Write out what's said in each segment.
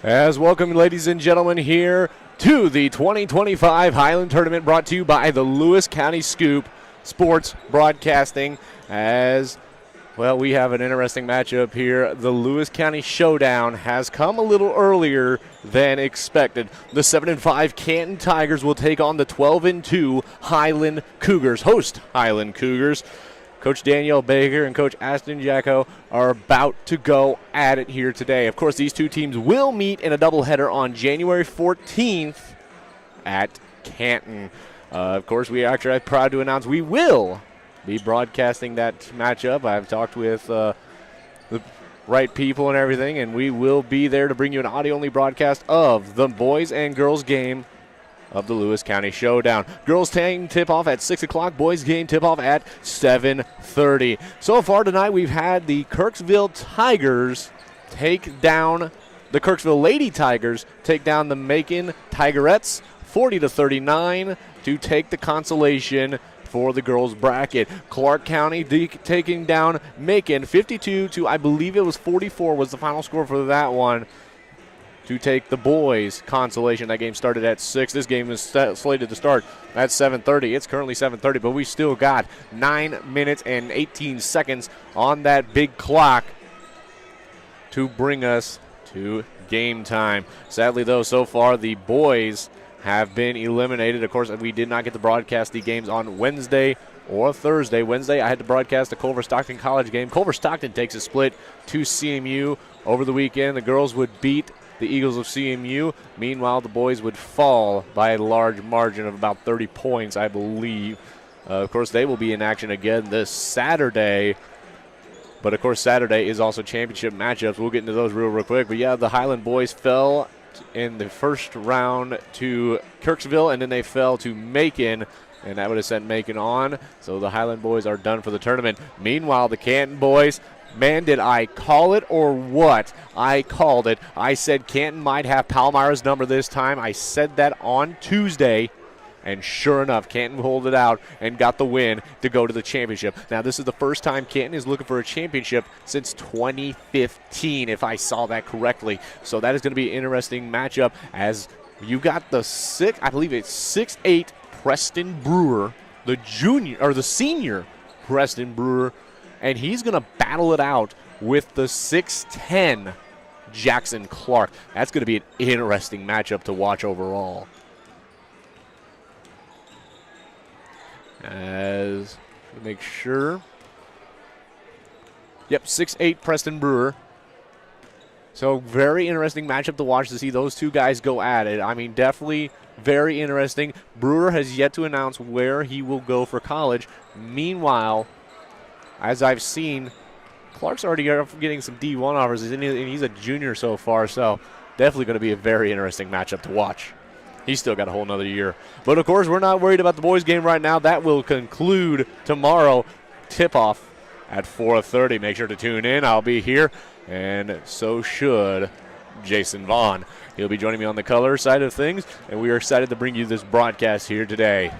As welcome, ladies and gentlemen, here to the 2025 Highland Tournament, brought to you by the Lewis County Scoop Sports Broadcasting. As well, we have an interesting matchup here. The Lewis County Showdown has come a little earlier than expected. The 7-5 Canton Tigers will take on the 12-2 Highland Cougars, host Highland Cougars. Coach Danielle Baker and Coach Aston Jacko are about to go at it here today. Of course, these two teams will meet in a doubleheader on January 14th at Canton. Of course, we are proud to announce we will be broadcasting that matchup. I've talked with the right people and everything, and we will be there to bring you an audio-only broadcast of the boys and girls game of the Lewis County Showdown. Girls team tip-off at 6 o'clock. Boys game tip-off at 7:30. So far tonight, we've had the Kirksville Tigers take down the Kirksville Lady Tigers, take down the Macon Tigerettes 40-39 to take the consolation for the girls bracket. Clark County taking down Macon 52 to, I believe it was 44 was the final score for that one, to take the boys consolation. That game started at 6. This game is slated to start at 7:30. It's currently 7:30, but we still got 9 minutes and 18 seconds on that big clock to bring us to game time. Sadly, though, so far the boys have been eliminated. Of course, we did not get to broadcast the games on Wednesday or Thursday. Wednesday, I had to broadcast the Culver-Stockton College game. Culver-Stockton takes a split to CMU. Over the weekend, the girls would beat the Eagles of CMU. Meanwhile, the boys would fall by a large margin of about 30 points, I believe. Of course, they will be in action again this Saturday. But, of course, Saturday is also championship matchups. We'll get into those real quick. But, yeah, the Highland boys fell in the first round to Kirksville, and then they fell to Macon, and that would have sent Macon on. So the Highland boys are done for the tournament. Meanwhile, the Canton boys, man, did I call it or what? I called it. I said Canton might have Palmyra's number this time. I said that on Tuesday, and sure enough, Canton pulled it out and got the win to go to the championship. Now, this is the first time Canton is looking for a championship since 2015, if I saw that correctly. So that is going to be an interesting matchup, as you got the I believe it's 6'8" Preston Brewer, the senior Preston Brewer, and he's going to battle it out with the 6'10" Jackson Clark. That's going to be an interesting matchup to watch overall. As we make sure. Yep, 6'8" Preston Brewer. So very interesting matchup to watch, to see those two guys go at it. I mean, definitely very interesting. Brewer has yet to announce where he will go for college. Meanwhile, as I've seen, Clark's already getting some D1 offers, and he's a junior so far, so definitely going to be a very interesting matchup to watch. He's still got a whole nother year. But, of course, we're not worried about the boys' game right now. That will conclude tomorrow. Tip-off at 4:30. Make sure to tune in. I'll be here, and so should Jason Vaughn. He'll be joining me on the color side of things, and we are excited to bring you this broadcast here today.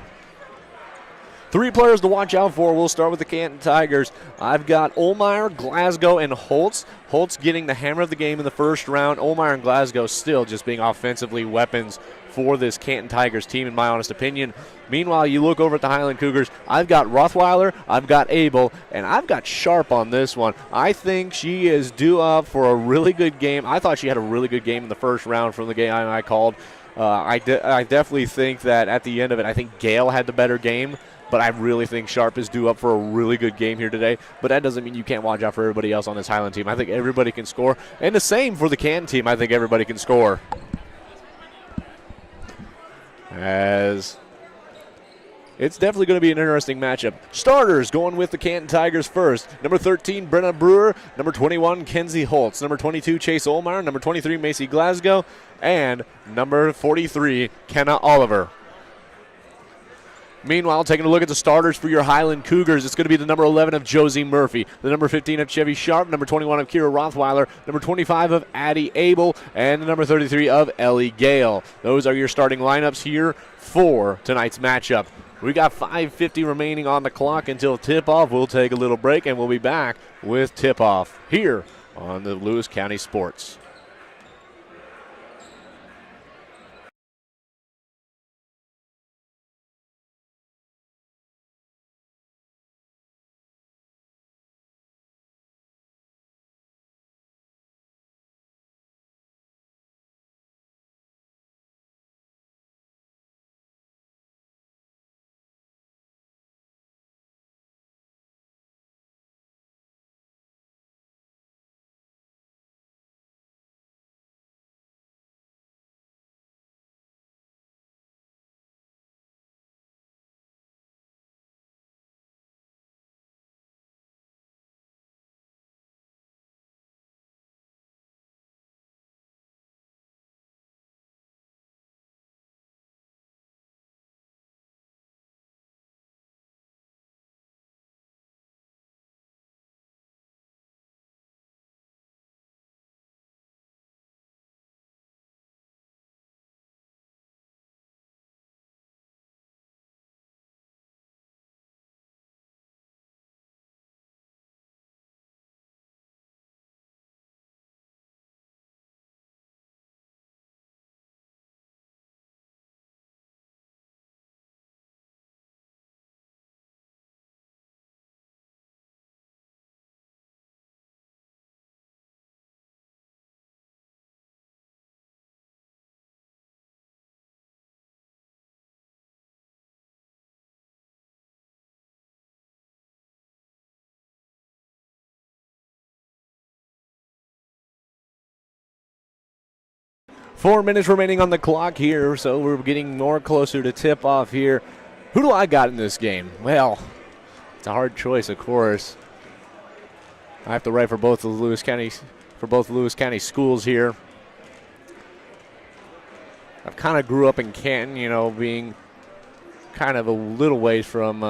3 players to watch out for. We'll start with the Canton Tigers. I've got Olmeyer, Glasgow, and Holtz. Holtz getting the hammer of the game in the first round. Olmeyer and Glasgow still just being offensively weapons for this Canton Tigers team, in my honest opinion. Meanwhile, you look over at the Highland Cougars. I've got Rothweiler, I've got Abel, and I've got Sharp on this one. I think she is due up for a really good game. I thought she had a really good game in the first round from the game I called. I definitely think that at the end of it, I think Gale had the better game. But I really think Sharp is due up for a really good game here today. But that doesn't mean you can't watch out for everybody else on this Highland team. I think everybody can score. And the same for the Canton team. I think everybody can score. As it's definitely going to be an interesting matchup. Starters going with the Canton Tigers first. Number 13, Brenna Brewer. Number 21, Kenzie Holtz. Number 22, Chase Olmeyer. Number 23, Macy Glasgow. And number 43, Kenna Oliver. Meanwhile, taking a look at the starters for your Highland Cougars, it's going to be the number 11 of Josie Murphy, the number 15 of Chevy Sharp, number 21 of Kira Rothweiler, number 25 of Addie Abel, and the number 33 of Ellie Gale. Those are your starting lineups here for tonight's matchup. We got 5:50 remaining on the clock until tip-off. We'll take a little break, and we'll be back with tip-off here on the Lewis County Sports. 4 minutes remaining on the clock here, so we're getting more closer to tip-off here. Who do I got in this game? Well, it's a hard choice, of course. I have to write for both Lewis County schools here. I've kind of grew up in Canton, being kind of a little ways from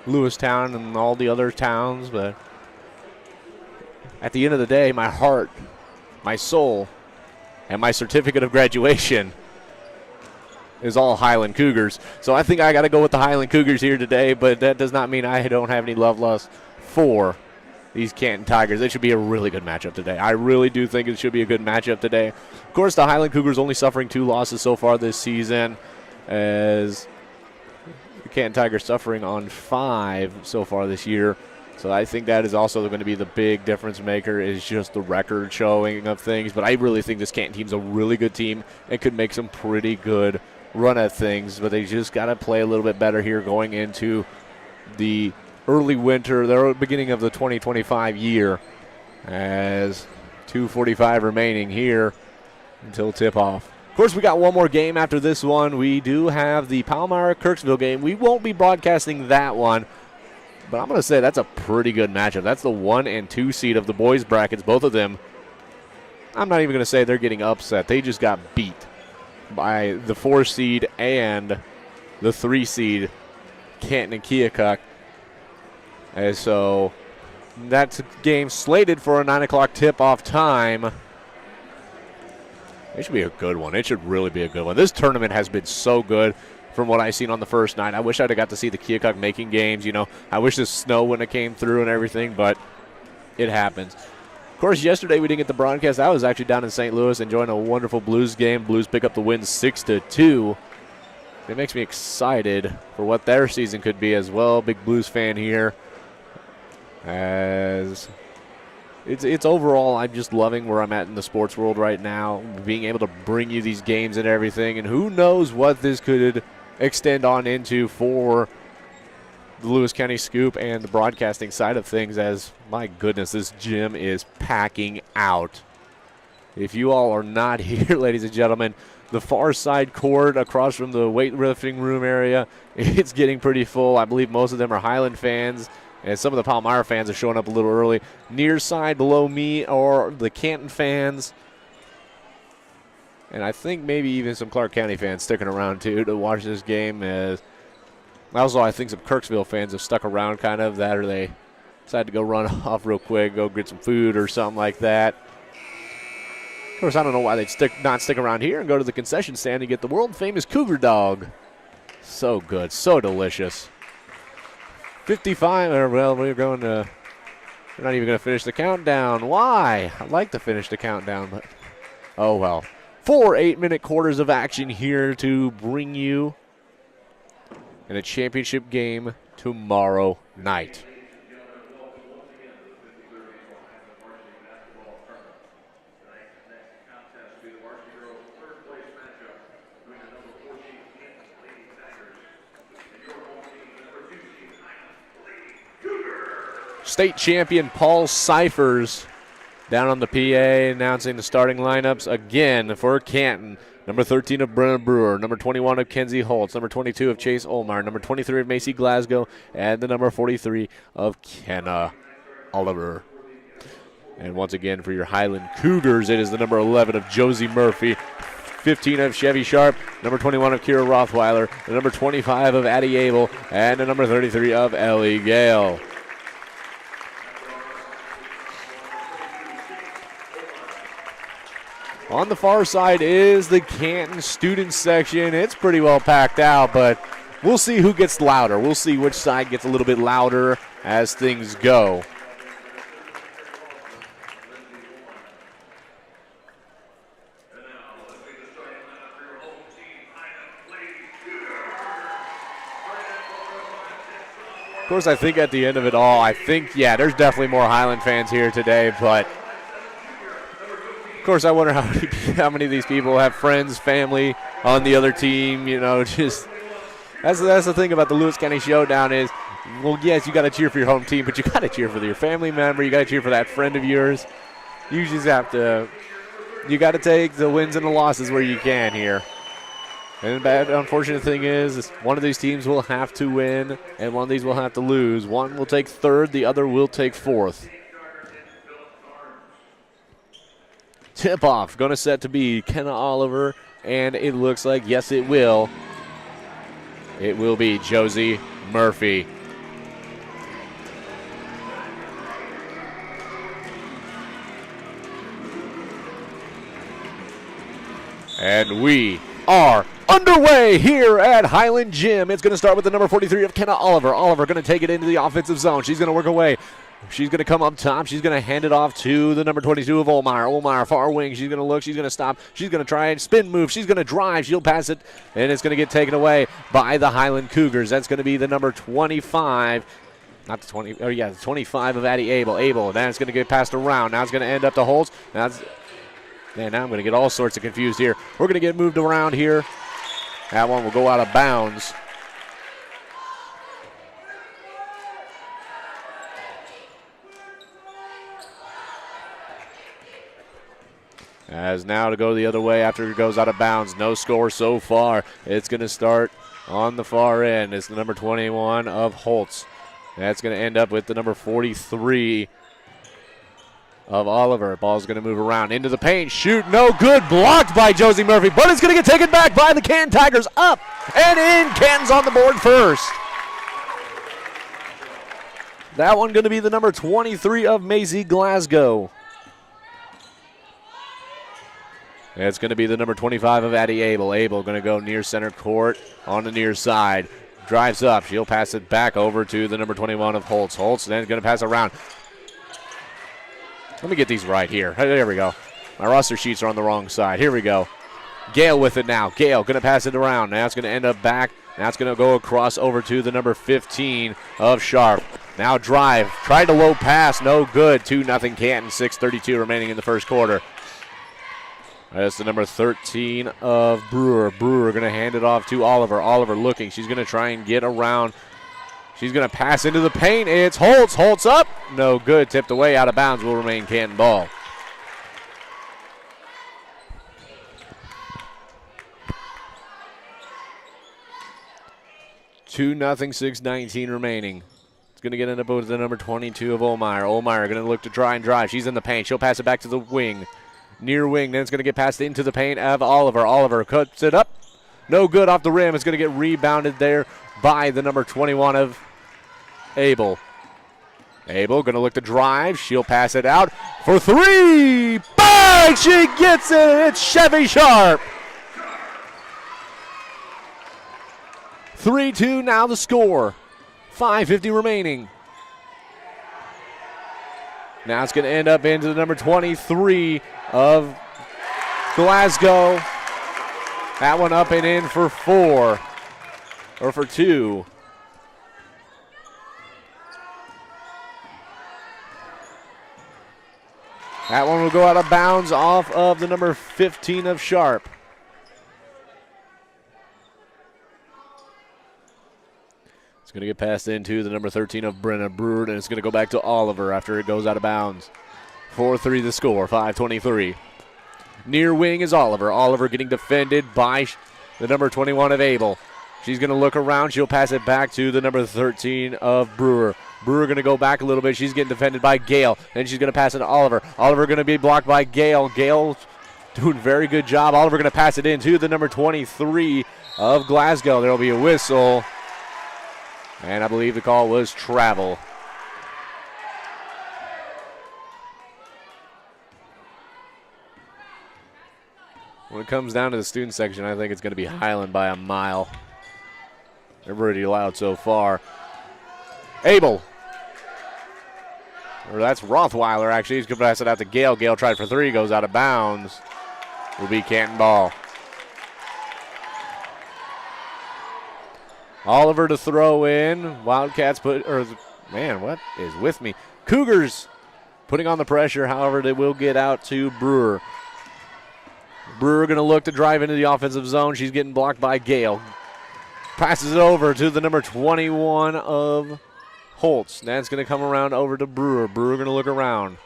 Lewistown and all the other towns, but at the end of the day, my heart, my soul, and my certificate of graduation is all Highland Cougars. So I think I got to go with the Highland Cougars here today, but that does not mean I don't have any love lost for these Canton Tigers. It should be a really good matchup today. I really do think it should be a good matchup today. Of course, the Highland Cougars only suffering 2 losses so far this season, as the Canton Tigers suffering on 5 so far this year. So I think that is also going to be the big difference maker, is just the record showing of things. But I really think this Canton team's a really good team and could make some pretty good run at things. But they just got to play a little bit better here going into the early winter, the beginning of the 2025 year, as 2:45 remaining here until tip-off. Of course, we got one more game after this one. We do have the Palmyra-Kirksville game. We won't be broadcasting that one, but I'm going to say that's a pretty good matchup. That's the 1 and 2 seed of the boys' brackets. Both of them, I'm not even going to say they're getting upset. They just got beat by the 4 seed and the 3 seed, Canton and Keokuk. And so that's a game slated for a 9 o'clock tip-off time. It should be a good one. It should really be a good one. This tournament has been so good from what I've seen on the first night. I wish I'd have got to see the Keokuk making games. I wish the snow wouldn't have came through and everything, but it happens. Of course, yesterday we didn't get the broadcast. I was actually down in St. Louis enjoying a wonderful Blues game. Blues pick up the win 6-2. It makes me excited for what their season could be as well. Big Blues fan here. As it's overall, I'm just loving where I'm at in the sports world right now, being able to bring you these games and everything, and who knows what this could extend on into for the Lewis County Scoop and the broadcasting side of things, as, my goodness, this gym is packing out. If you all are not here, ladies and gentlemen, the far side court across from the weightlifting room area, it's getting pretty full. I believe most of them are Highland fans, and some of the Palmyra fans are showing up a little early. Near side below me are the Canton fans. And I think maybe even some Clark County fans sticking around, too, to watch this game. Also, I think some Kirksville fans have stuck around kind of that, or they decided to go run off real quick, go get some food or something like that. Of course, I don't know why they'd not stick around here and go to the concession stand and get the world-famous Cougar dog. So good, so delicious. 55, we're going to, we're not even going to finish the countdown. Why? I'd like to finish the countdown, but oh well. 4 8-minute quarters of action here to bring you in a championship game tomorrow night. State champion Paul Cyphers down on the PA announcing the starting lineups again for Canton. Number 13 of Brenna Brewer, number 21 of Kenzie Holtz, number 22 of Chase Olmar, number 23 of Macy Glasgow, and the number 43 of Kenna Oliver. And once again for your Highland Cougars, it is the number 11 of Josie Murphy, 15 of Chevy Sharp, number 21 of Kira Rothweiler, the number 25 of Addie Abel, and the number 33 of Ellie Gale. On the far side is the Canton student section. It's pretty well packed out, but we'll see who gets louder. We'll see which side gets a little bit louder as things go. Of course, I think at the end of it all, there's definitely more Highland fans here today, but of course, I wonder how many of these people have friends, family on the other team. Just that's the thing about the Lewis County Showdown is, well, yes, you got to cheer for your home team, but you got to cheer for your family member. You got to cheer for that friend of yours. You just have to You got to take the wins and the losses where you can here. And the bad, unfortunate thing is one of these teams will have to win, and one of these will have to lose. One will take third, the other will take fourth. Tip-off going to set to be Kenna Oliver, and it looks like, yes, it will. It will be Josie Murphy. And we are underway here at Highland Gym. It's going to start with the number 43 of Kenna Oliver. Oliver going to take it into the offensive zone. She's going to work away. She's going to come up top. She's going to hand it off to the number 22 of Olmeyer. Olmeyer, far wing. She's going to look. She's going to stop. She's going to try and spin move. She's going to drive. She'll pass it, and it's going to get taken away by the Highland Cougars. That's going to be the number 25. Not the 20. Oh, yeah, the 25 of Addie Abel. Abel. Now it's going to get passed around. Now it's going to end up to Holtz. Now I'm going to get all sorts of confused here. We're going to get moved around here. That one will go out of bounds. As now to go the other way after it goes out of bounds. No score so far. It's going to start on the far end. It's the number 21 of Holtz. That's going to end up with the number 43 of Oliver. Ball's going to move around into the paint. Shoot, no good. Blocked by Josie Murphy, but it's going to get taken back by the Canton Tigers. Up and in. Canton's on the board first. That one going to be the number 23 of Maisie Glasgow. It's going to be the number 25 of Addie Abel. Abel going to go near center court on the near side. Drives up. She'll pass it back over to the number 21 of Holtz. Holtz then going to pass it around. Let me get these right here. There we go. My roster sheets are on the wrong side. Here we go. Gale with it now. Gale going to pass it around. Now it's going to end up back. Now it's going to go across over to the number 15 of Sharp. Now drive. Tried to low pass. No good. 2-0 Canton. 6:32 remaining in the first quarter. That's the number 13 of Brewer. Brewer going to hand it off to Oliver. Oliver looking. She's going to try and get around. She's going to pass into the paint. It's Holtz. Holtz up. No good. Tipped away. Out of bounds. Will remain Canton ball. Two nothing. 6:19 remaining. It's going to get up with the number 22 of Olmeyer. Olmeyer going to look to try and drive. She's in the paint. She'll pass it back to the wing. Near wing, then it's going to get passed into the paint of Oliver. Oliver cuts it up. No good off the rim. It's going to get rebounded there by the number 21 of Abel. Abel going to look to drive. She'll pass it out for three. Bang! She gets it. It's Chevy Sharp. 3-2 now the score. 5:50 remaining. Now it's going to end up into the number 23 of Glasgow. That one up and in for 4, or for 2. That one will go out of bounds off of the number 15 of Sharp. It's going to get passed into the number 13 of Brenna Brewer, and it's going to go back to Oliver after it goes out of bounds. 4-3 the score, 5:23. Near wing is Oliver. Oliver getting defended by the number 21 of Abel. She's going to look around. She'll pass it back to the number 13 of Brewer. Brewer going to go back a little bit. She's getting defended by Gale. Then she's going to pass it to Oliver. Oliver going to be blocked by Gale. Gale doing a very good job. Oliver going to pass it in to the number 23 of Glasgow. There will be a whistle. And I believe the call was travel. When it comes down to the student section, I think it's going to be Highland by a mile. They're pretty loud so far. Abel. Or that's Rothweiler, actually. He's going to pass it out to Gale. Gale tried for three, goes out of bounds. Will be Canton ball. Oliver to throw in. Wildcats what is with me? Cougars putting on the pressure. However, they will get out to Brewer. Brewer going to look to drive into the offensive zone. She's getting blocked by Gale. Passes it over to the number 21 of Holtz. That's going to come around over to Brewer. Brewer going to look around.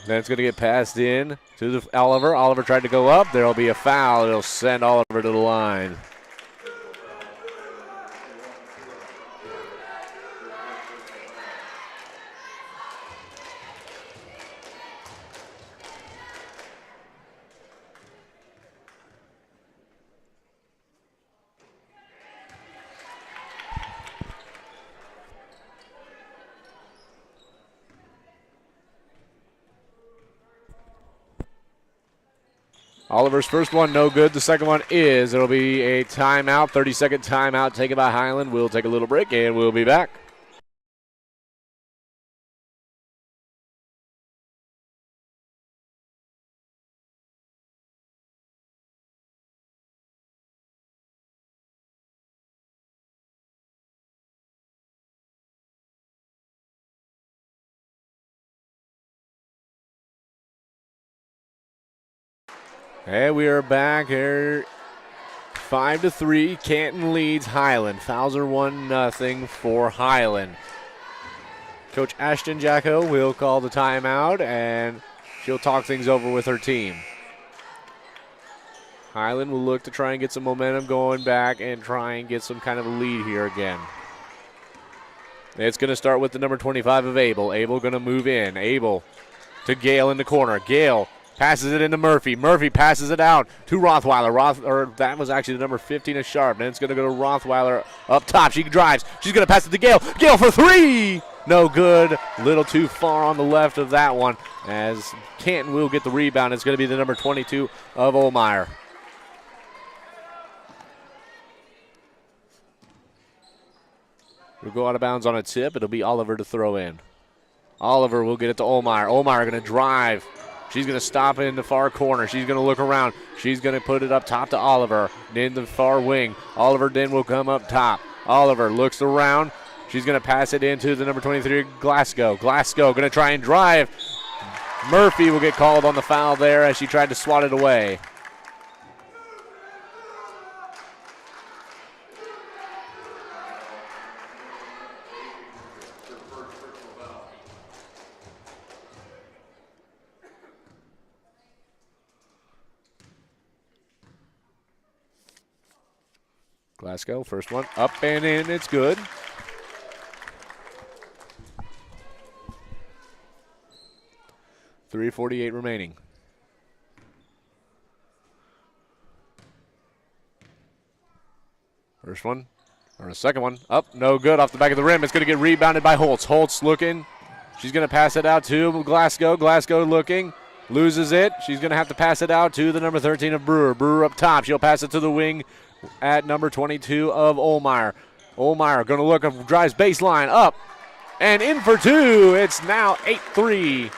Then it's going to get passed in to Oliver. Oliver tried to go up. There will be a foul. It'll send Oliver to the line. Oliver's first one, no good. The second one is. It'll be a timeout, 30-second timeout taken by Highland. We'll take a little break, and we'll be back. And we are back here. 5-3. Canton leads Highland. Fouls are 1-0 for Highland. Coach Ashton Jacko will call the timeout, and she'll talk things over with her team. Highland will look to try and get some momentum going back and try and get some kind of a lead here again. It's going to start with the number 25 of Abel. Abel going to move in. Abel to Gale in the corner. Gale passes it into Murphy. Murphy passes it out to Rothweiler. That was actually the number 15 of Sharp. Then it's going to go to Rothweiler up top. She drives. She's going to pass it to Gale. Gale for three. No good. Little too far on the left of that one, as Canton will get the rebound. It's going to be the number 22 of Olmeyer. We'll go out of bounds on a tip. It'll be Oliver to throw in. Oliver will get it to Olmeyer. Olmeyer going to drive. She's going to stop in the far corner. She's going to look around. She's going to put it up top to Oliver in the far wing. Oliver then will come up top. Oliver looks around. She's going to pass it into the number 23, Glasgow. Glasgow going to try and drive. Murphy will get called on the foul there as she tried to swat it away. Glasgow, first one, up and in, it's good. .348 remaining. First one, or a second one, up, no good, off the back of the rim. It's going to get rebounded by Holtz. Holtz looking. She's going to pass it out to Glasgow. Glasgow looking, loses it. She's going to have to pass it out to the number 13 of Brewer. Brewer up top. She'll pass it to the wing at number 22 of Olmeyer. Olmeyer going to look up, drives baseline, up, and in for two. It's now 8-3.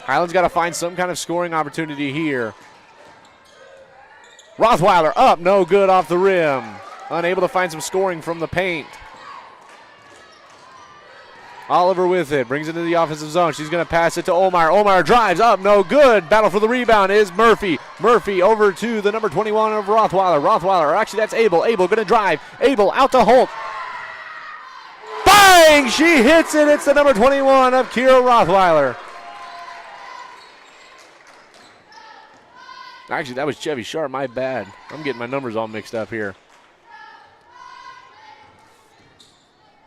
Highland's got to find some kind of scoring opportunity here. Rothweiler up, no good off the rim. Unable to find some scoring from the paint. Oliver with it, brings it into the offensive zone. She's going to pass it to Olmeyer. Olmeyer drives up, no good. Battle for the rebound is Murphy. Murphy over to the number 21 of Rothweiler. Rothweiler, actually that's Abel. Abel going to drive. Abel out to Holt. Bang! She hits it. It's the number 21 of Kira Rothweiler. Actually, that was Chevy Sharp. My bad. I'm getting my numbers all mixed up here.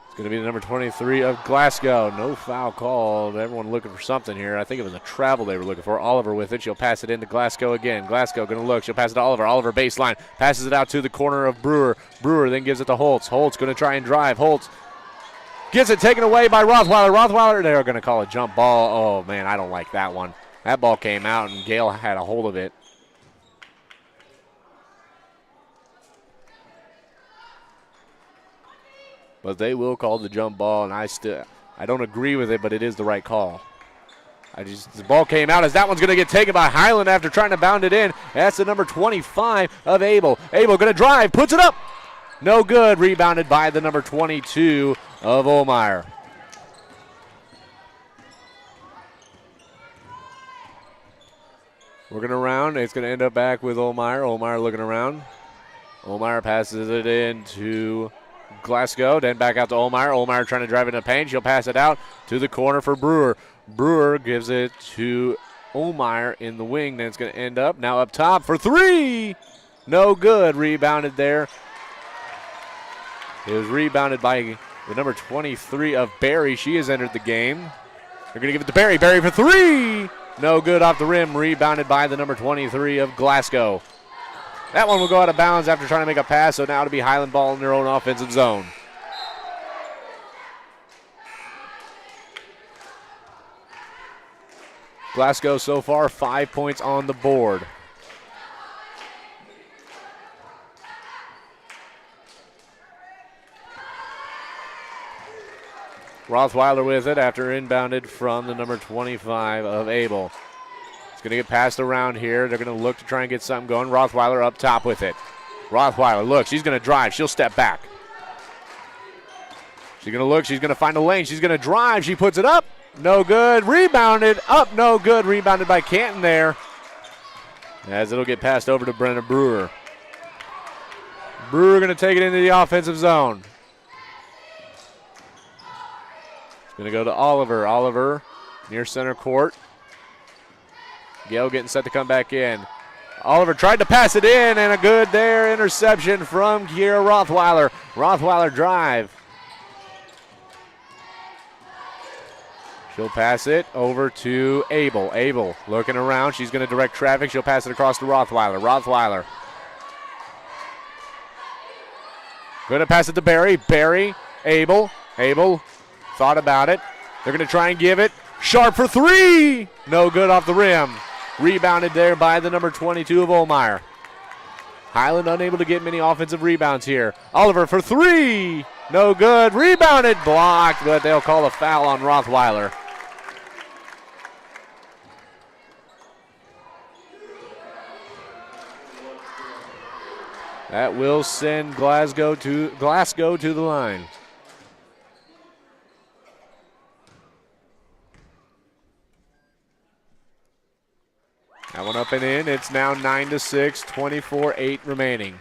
It's going to be the number 23 of Glasgow. No foul called. Everyone looking for something here. I think it was a travel they were looking for. Oliver with it. She'll pass it into Glasgow again. Glasgow going to look. She'll pass it to Oliver. Oliver baseline. Passes it out to the corner of Brewer. Brewer then gives it to Holtz. Holtz going to try and drive. Holtz gets it taken away by Rothweiler. Rothweiler, they're going to call a jump ball. Oh, man, I don't like that one. That ball came out, and Gale had a hold of it. But they will call the jump ball, and I don't agree with it, but it is the right call. The ball came out as that one's going to get taken by Highland after trying to bound it in. That's the number 25 of Abel. Abel going to drive, puts it up. No good, rebounded by the number 22 of Olmeyer. Working around, it's going to end up back with Olmeyer. Olmeyer looking around. Olmeyer passes it in to Glasgow, then back out to Olmeyer. Olmeyer trying to drive into paint. She'll pass it out to the corner for Brewer. Brewer gives it to Olmeyer in the wing. Then it's going to end up now up top for three. No good. Rebounded there. It was rebounded by the number 23 of Barry. She has entered the game. They're going to give it to Barry. Barry for three. No good off the rim. Rebounded by the number 23 of Glasgow. That one will go out of bounds after trying to make a pass, so now it'll be Highland ball in their own offensive zone. Glasgow so far 5 points on the board. Rothweiler with it after inbounded from the number 25 of Abel. It's going to get passed around here. They're going to look to try and get something going. Rothweiler up top with it. Rothweiler, look, she's going to drive. She'll step back. She's going to look. She's going to find a lane. She's going to drive. She puts it up. No good. Rebounded. Up, no good. Rebounded by Canton there. As it'll get passed over to Brenna Brewer. Brewer going to take it into the offensive zone. It's going to go to Oliver. Oliver near center court. Gale getting set to come back in. Oliver tried to pass it in, and a good there interception from Kiera Rothweiler. Rothweiler drive. She'll pass it over to Abel. Abel looking around. She's going to direct traffic. She'll pass it across to Rothweiler. Rothweiler going to pass it to Barry. Barry, Abel. Abel thought about it. They're going to try and give it. Sharp for three. No good off the rim. Rebounded there by the number 22 of Olmeyer. Highland unable to get many offensive rebounds here. Oliver for three. No good. Rebounded. Blocked, but they'll call a foul on Rothweiler. That will send Glasgow to the line. That one up and in. It's now 9-6, 24-8 remaining.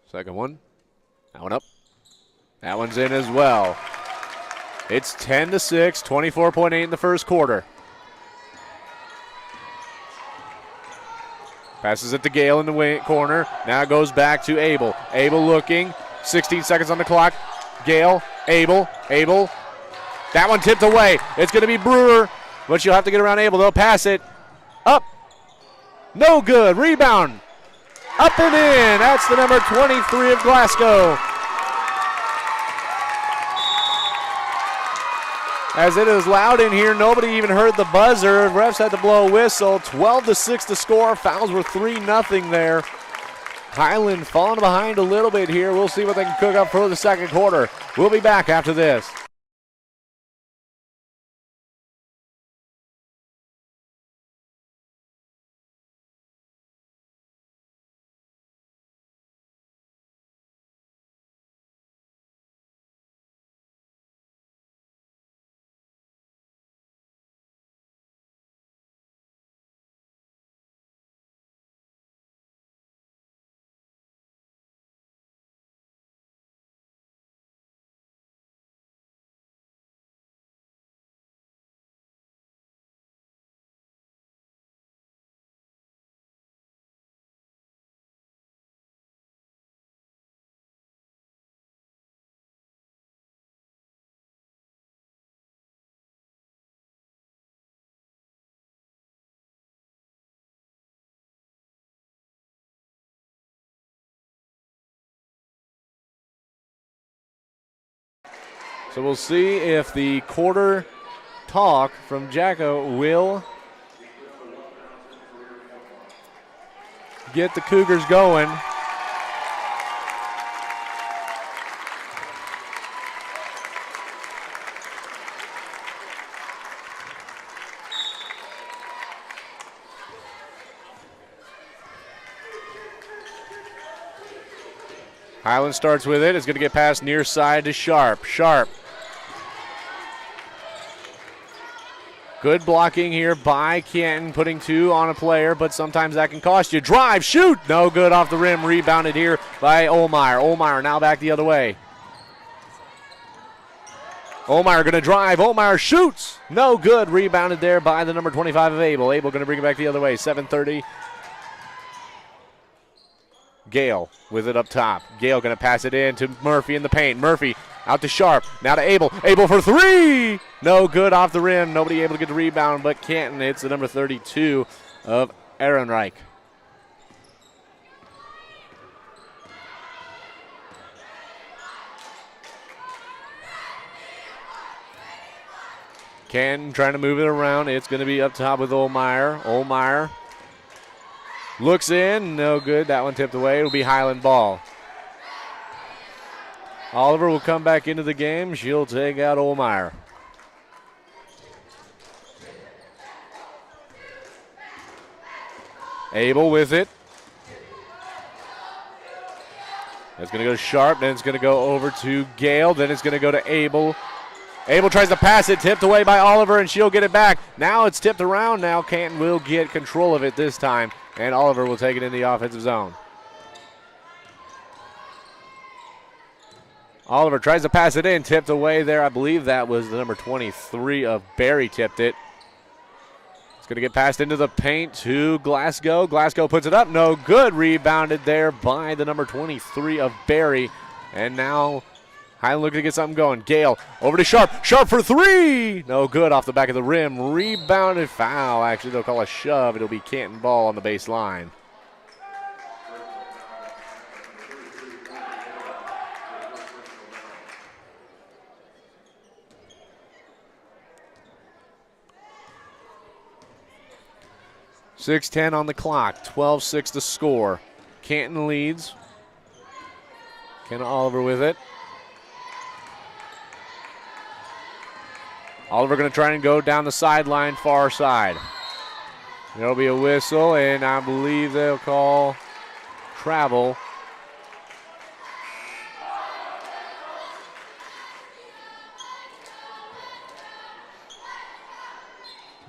Second one. That one up. That one's in as well. It's 10-6, 24.8 in the first quarter. Passes it to Gale in the corner. Now it goes back to Abel. Abel looking. 16 seconds on the clock. Gale, Abel. That one tipped away. It's going to be Brewer, but she'll have to get around Abel. They'll pass it. Up. No good. Rebound. Up and in. That's the number 23 of Glasgow. As it is loud in here, nobody even heard the buzzer. Refs had to blow a whistle. 12-6 to score. Fouls were 3-0 there. Highland falling behind a little bit here. We'll see what they can cook up for the second quarter. We'll be back after this. So we'll see if the quarter talk from Jacko will get the Cougars going. Highland starts with it. It's going to get passed near side to Sharp. Sharp Good blocking here by Canton, putting 2 on a player, but sometimes that can cost you. Drive, shoot, no good off the rim. Rebounded here by Olmeyer. Olmeyer now back the other way. Olmeyer going to drive. Olmeyer shoots. No good. Rebounded there by the number 25 of Abel. Abel going to bring it back the other way. 7:30. Gale with it up top. Gale going to pass it in to Murphy in the paint. Murphy out to Sharp. Now to Abel. Abel for 3. No good off the rim. Nobody able to get the rebound, but Canton hits the number 32 of Ehrenreich. Canton trying to move it around. It's going to be up top with Olmeyer. Olmeyer looks in. No good. That one tipped away. It'll be Highland ball. Oliver will come back into the game. She'll take out Olmeyer. Abel with it. It's going to go to Sharp. Then it's going to go over to Gale. Then it's going to go to Abel. Abel tries to pass it, tipped away by Oliver, and she'll get it back. Now it's tipped around. Now Canton will get control of it this time, and Oliver will take it in the offensive zone. Oliver tries to pass it in, tipped away there. I believe that was the number 23 of Barry tipped it. It's going to get passed into the paint to Glasgow. Glasgow puts it up. No good. Rebounded there by the number 23 of Barry. And now Highland looking to get something going. Gale over to Sharp. Sharp for 3. No good off the back of the rim. Rebounded foul. Actually, they'll call a shove. It'll be Canton ball on the baseline. .6:10 on the clock. 12-6 to score. Canton leads. Kenna Oliver with it. Oliver going to try and go down the sideline, far side. There'll be a whistle, and I believe they'll call travel.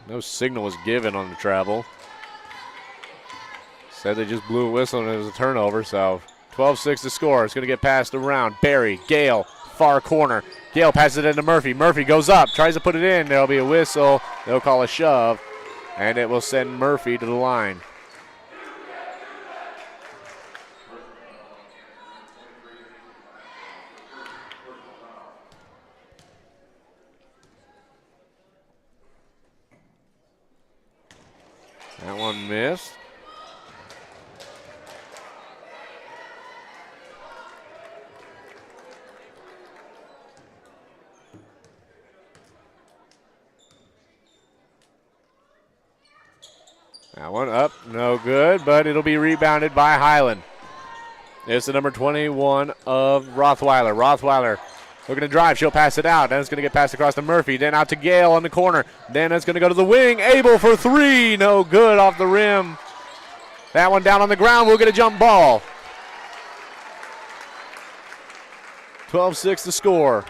No signal was given on the travel. Said they just blew a whistle and it was a turnover, so 12-6 to score. It's going to get passed around. Barry, Gale, far corner. Gale passes it into Murphy. Murphy goes up, tries to put it in. There'll be a whistle. They'll call a shove, and it will send Murphy to the line. That one missed. That one up, no good, but it'll be rebounded by Highland. It's the number 21 of Rothweiler. Rothweiler looking to drive. She'll pass it out. Then it's going to get passed across to Murphy. Then out to Gale on the corner. Then it's going to go to the wing. Abel for 3. No good off the rim. That one down on the ground. We'll get a jump ball. 12-6 to score.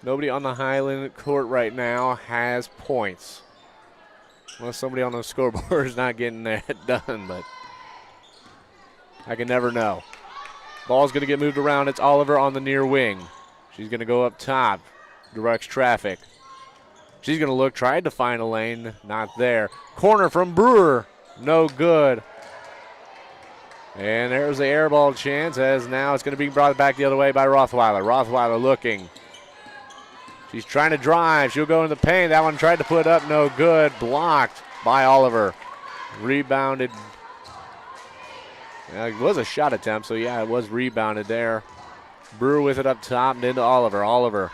Nobody on the Highland court right now has points. Unless somebody on the scoreboard is not getting that done, but I can never know. Ball's going to get moved around. It's Oliver on the near wing. She's going to go up top, directs traffic. She's going to look, tried to find a lane, not there. Corner from Brewer, no good. And there's the air ball chance, as now it's going to be brought back the other way by Rothweiler. Rothweiler looking. She's trying to drive. She'll go in the paint. That one tried to put up, no good. Blocked by Oliver. Rebounded. It was a shot attempt, so yeah, it was rebounded there. Brewer with it up top and into Oliver. Oliver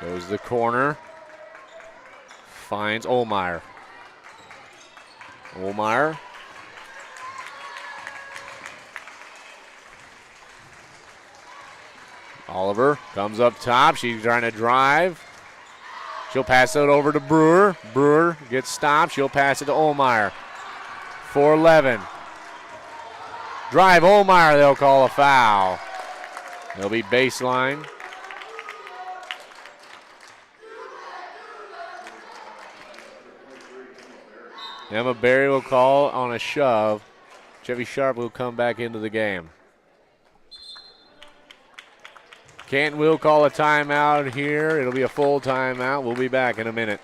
goes to the corner. Finds Olmeyer. Olmeyer. Oliver comes up top. She's trying to drive. She'll pass it over to Brewer. Brewer gets stopped. She'll pass it to Olmeyer. 4-11. Drive Olmeyer, they'll call a foul. They'll be baseline. Emma Berry will call on a shove. Chevy Sharp will come back into the game. Canton will call a timeout here. It'll be a full timeout. We'll be back in a minute.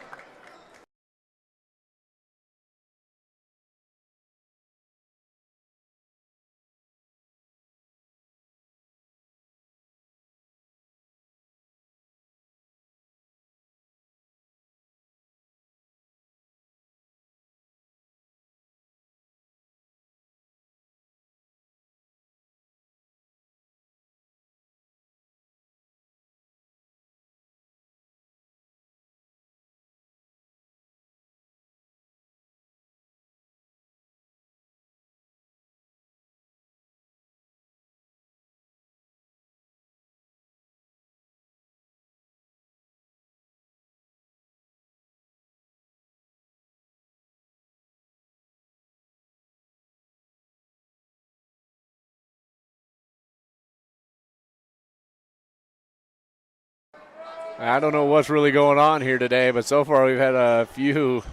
I don't know what's really going on here today, but so far we've had a few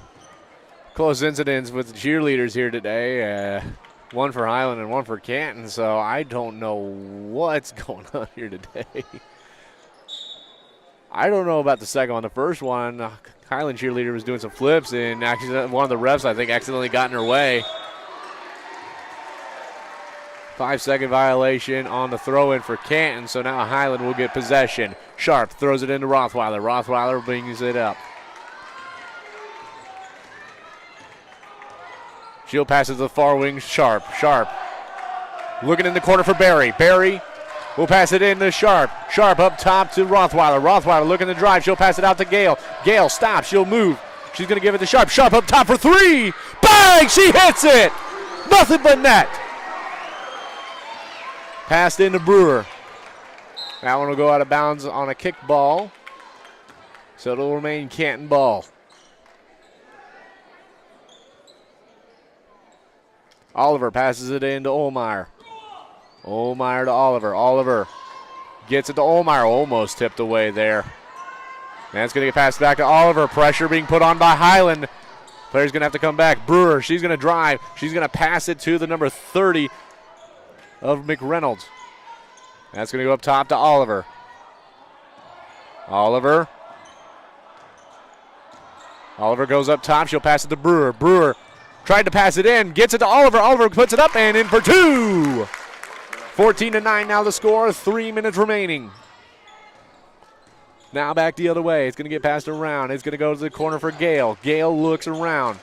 close incidents with the cheerleaders here today. One for Highland and one for Canton, so I don't know what's going on here today. I don't know about the second one. The first one, Highland cheerleader was doing some flips, and actually one of the refs, I think, accidentally got in her way. 5-second violation on the throw-in for Canton, so now Highland will get possession. Sharp throws it into Rothweiler. Rothweiler brings it up. She'll pass it to the far wing, Sharp. Sharp looking in the corner for Barry. Barry will pass it in to Sharp. Sharp up top to Rothweiler. Rothweiler looking to drive. She'll pass it out to Gale. Gale stops. She'll move. She's going to give it to Sharp. Sharp up top for three. Bang! She hits it. Nothing but net. Passed into Brewer. That one will go out of bounds on a kick ball. So it'll remain Canton ball. Oliver passes it in to Olmeyer. Olmeyer to Oliver. Oliver gets it to Olmeyer. Almost tipped away there. That's going to get passed back to Oliver. Pressure being put on by Highland. Player's going to have to come back. Brewer, she's going to drive. She's going to pass it to the number 30 of McReynolds. That's going to go up top to Oliver. Oliver. Oliver goes up top. She'll pass it to Brewer. Brewer tried to pass it in. Gets it to Oliver. Oliver puts it up and in for two. 14-9 now the score. 3 minutes remaining. Now back the other way. It's going to get passed around. It's going to go to the corner for Gale. Gale looks around.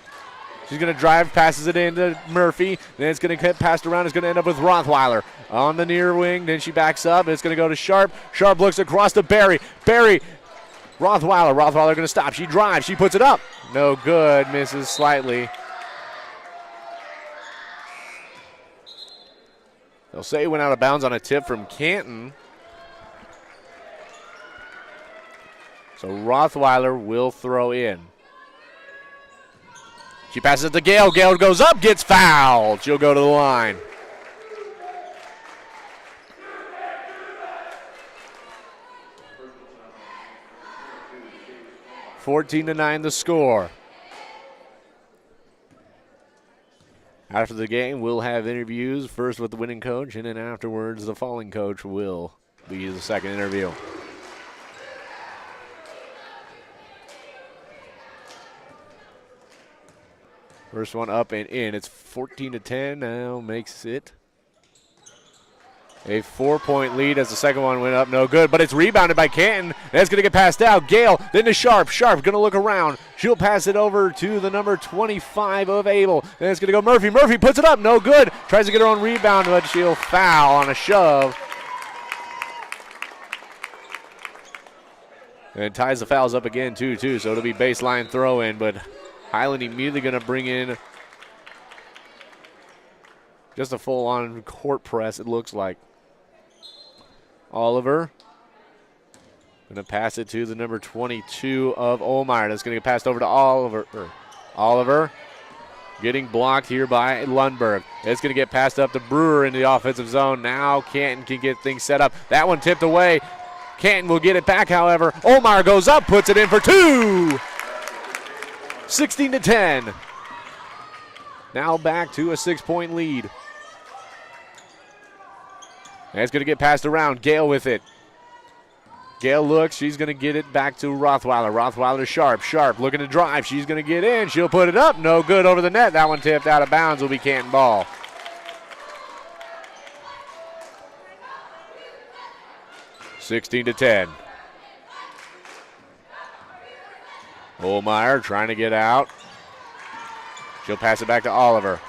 She's going to drive, passes it into Murphy. Then it's going to get passed around. It's going to end up with Rothweiler on the near wing. Then she backs up. It's going to go to Sharp. Sharp looks across to Barry. Barry, Rothweiler. Rothweiler going to stop. She drives. She puts it up. No good. Misses slightly. They'll say it went out of bounds on a tip from Canton. So Rothweiler will throw in. She passes it to Gale. Gale goes up, gets fouled. She'll go to the line. (14-9) the score. After the game, we'll have interviews, first with the winning coach, and then afterwards the falling coach will be the second interview. First one up and in. It's 14-10 now, makes it a 4-point lead as the second one went up. No good, but it's rebounded by Canton. That's going to get passed out. Gale, then to Sharp. Sharp going to look around. She'll pass it over to the number 25 of Abel. Then it's going to go Murphy. Murphy puts it up. No good. Tries to get her own rebound, but she'll foul on a shove. And ties the fouls up again, too. So it'll be baseline throw-in, but Highland immediately going to bring in just a full-on court press, it looks like. Oliver Going to pass it to the number 22 of Olmeyer. That's going to get passed over to Oliver. Oliver getting blocked here by Lundberg. It's going to get passed up to Brewer into the offensive zone. Now Canton can get things set up. That one tipped away. Canton will get it back, however. Olmeyer goes up, puts it in for two. 16-10. Now back to a 6-point lead. And it's going to get passed around. Gale with it. Gale looks. She's going to get it back to Rothweiler. Rothweiler to Sharp. Sharp looking to drive. She's going to get in. She'll put it up. No good over the net. That one tipped out of bounds. Will be Canton ball. (16-10). Olmeyer trying to get out. She'll pass it back to Oliver.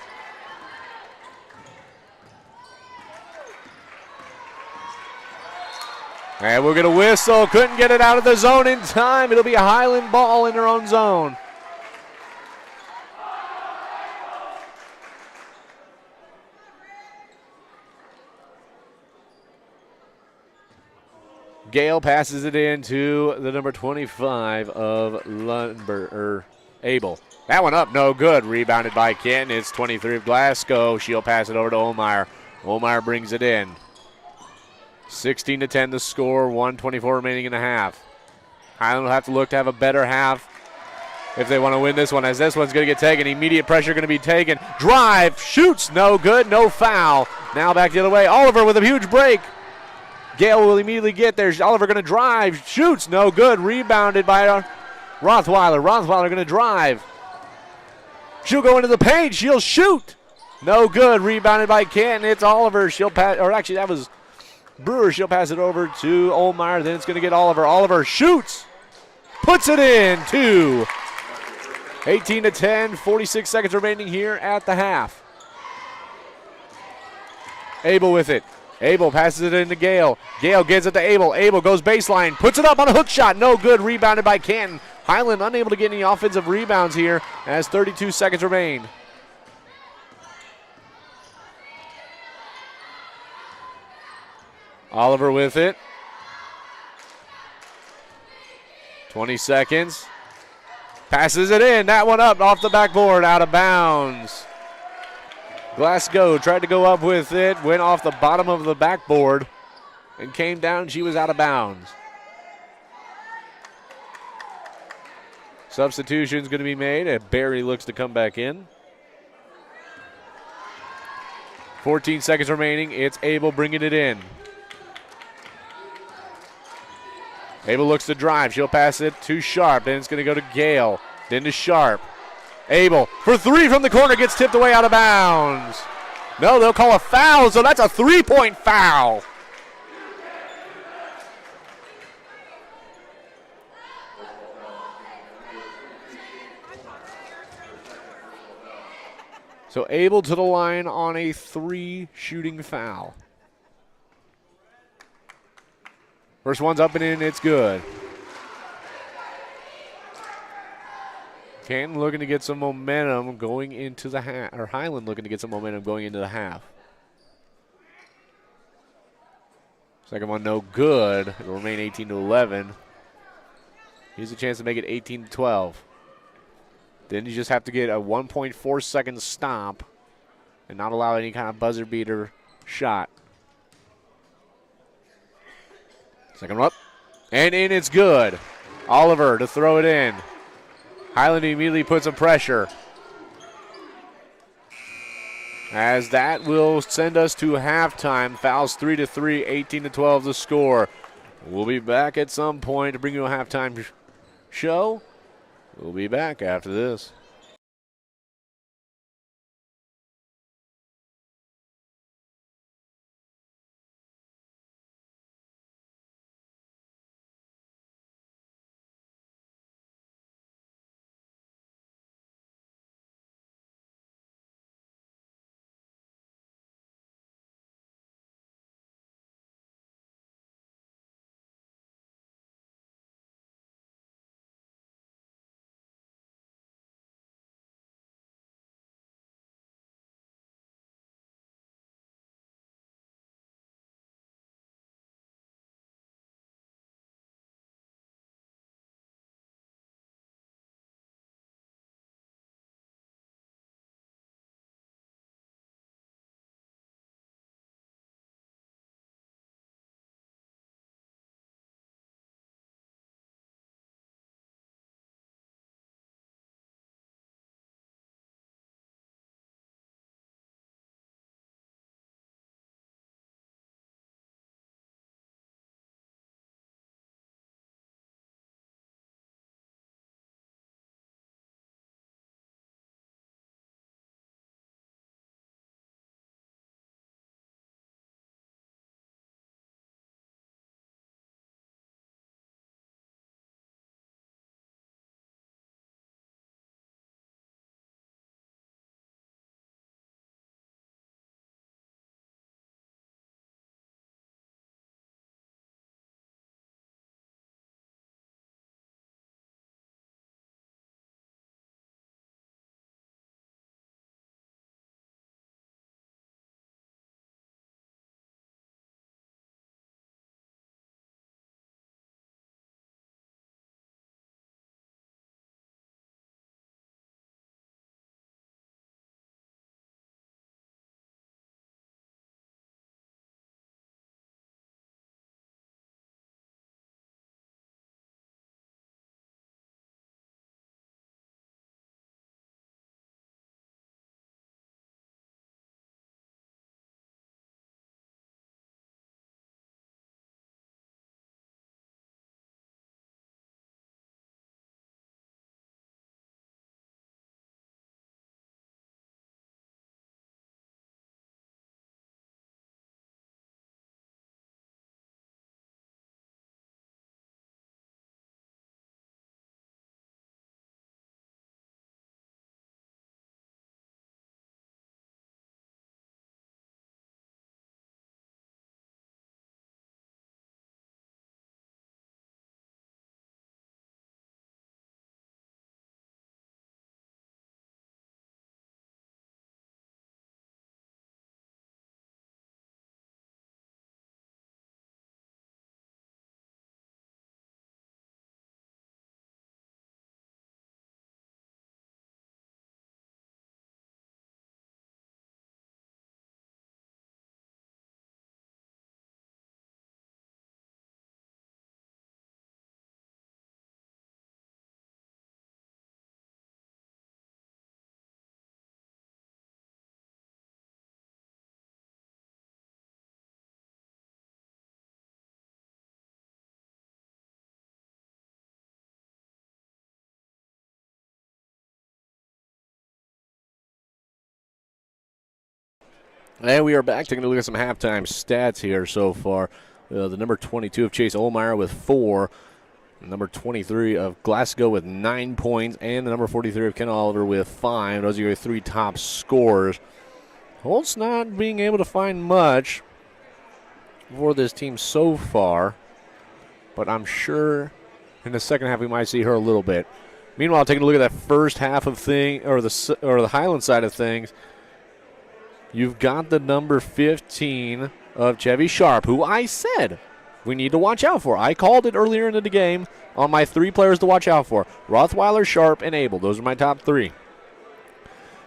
And we're going to whistle. Couldn't get it out of the zone in time. It'll be a Highland ball in their own zone. Gale passes it in to the number 25 of Abel. That one up, no good. Rebounded by Canton. It's 23 of Glasgow. She'll pass it over to Olmeyer. Olmeyer brings it in. 16-10 the score, 1:24 remaining in the half. Highland will have to look to have a better half if they want to win this one, as this one's going to get taken. Immediate pressure going to be taken. Drive, shoots, no good, no foul. Now back the other way. Oliver with a huge break. Gale will immediately get there. Oliver going to drive, shoots, no good. Rebounded by Rothweiler. Rothweiler going to drive. She'll go into the paint. She'll shoot. No good. Rebounded by Canton. It's Oliver. She'll pass, or actually that was Brewer. She'll pass it over to Olmeyer. Then it's going to get Oliver. Oliver shoots. Puts it in. 2. 18-10. 46 seconds remaining here at the half. Abel with it. Abel passes it into Gale. Gale gives it to Abel. Abel goes baseline. Puts it up on a hook shot. No good. Rebounded by Canton. Highland unable to get any offensive rebounds here as 32 seconds remain. Oliver with it. 20 seconds. Passes it in. That one up off the backboard, out of bounds. Glasgow tried to go up with it, went off the bottom of the backboard and came down. She was out of bounds. Substitution's going to be made, and Barry looks to come back in. 14 seconds remaining. It's Abel bringing it in. Abel looks to drive. She'll pass it to Sharp. Then it's going to go to Gale. Then to Sharp. Abel for three from the corner, gets tipped away out of bounds. No, they'll call a foul, so that's a 3-point foul. So Abel to the line on a 3 shooting foul. First one's up and in, it's good. Canton looking to get some momentum going into the half, or Highland looking to get some momentum going into the half. Second one no good. It'll remain 18-11. Here's a chance to make it 18-12. Then you just have to get a 1.4 second stop and not allow any kind of buzzer beater shot. Second one up. And in, it's good. Oliver to throw it in. Highland immediately puts some pressure. As that will send us to halftime. Fouls 3-3, 18-12 the score. We'll be back at some point to bring you a halftime show. We'll be back after this. And we are back taking a look at some halftime stats here so far. The number 22 of Chase Olmeyer with 4. Number 23 of Glasgow with 9 points. And the number 43 of Ken Oliver with 5. Those are your 3 top scorers. Holt's not being able to find much for this team so far. But I'm sure in the second half we might see her a little bit. Meanwhile, taking a look at that first half of thing, or the Highland side of things, you've got the number 15 of Chevy Sharp, who I said we need to watch out for. I called it earlier into the game on my 3 players to watch out for: Rothweiler, Sharp, and Abel. Those are my top 3.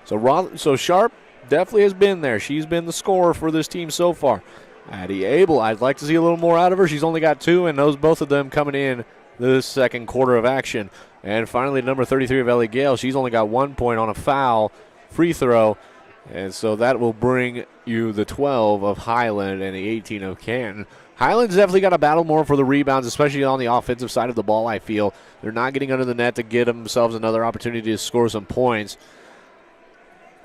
So Sharp definitely has been there. She's been the scorer for this team so far. Addie Abel, I'd like to see a little more out of her. She's only got 2, and both of them coming in the second quarter of action. And finally, number 33 of Ellie Gale, she's only got 1 point on a foul free throw. And so that will bring you the 12 of Highland and the 18 of Canton. Highland's definitely got to battle more for the rebounds, especially on the offensive side of the ball, I feel. They're not getting under the net to get themselves another opportunity to score some points.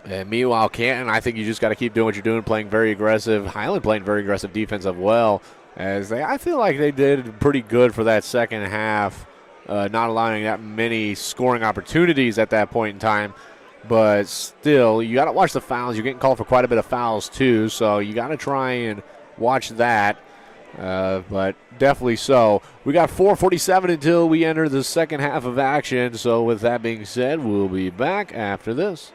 And meanwhile, Canton, I think you just got to keep doing what you're doing, playing very aggressive. Highland playing very aggressive defense as well. I feel like they did pretty good for that second half, not allowing that many scoring opportunities at that point in time. But still, you got to watch the fouls. You're getting called for quite a bit of fouls, too, so you got to try and watch that. But definitely so. We got 4:47 until we enter the second half of action. So with that being said, we'll be back after this.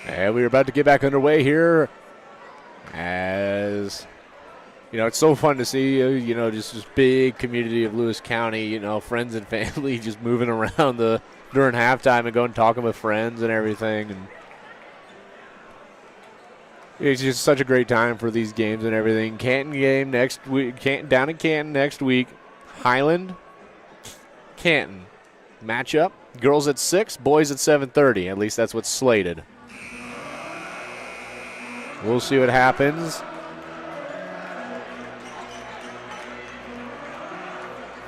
And we're about to get back underway here as, it's so fun to see, just this big community of Lewis County, friends and family just moving around during halftime and going talking with friends and everything. And it's just such a great time for these games and everything. Canton game next week, down in Canton next week. Highland, Canton matchup. Girls at 6, boys at 7:30. At least that's what's slated. We'll see what happens.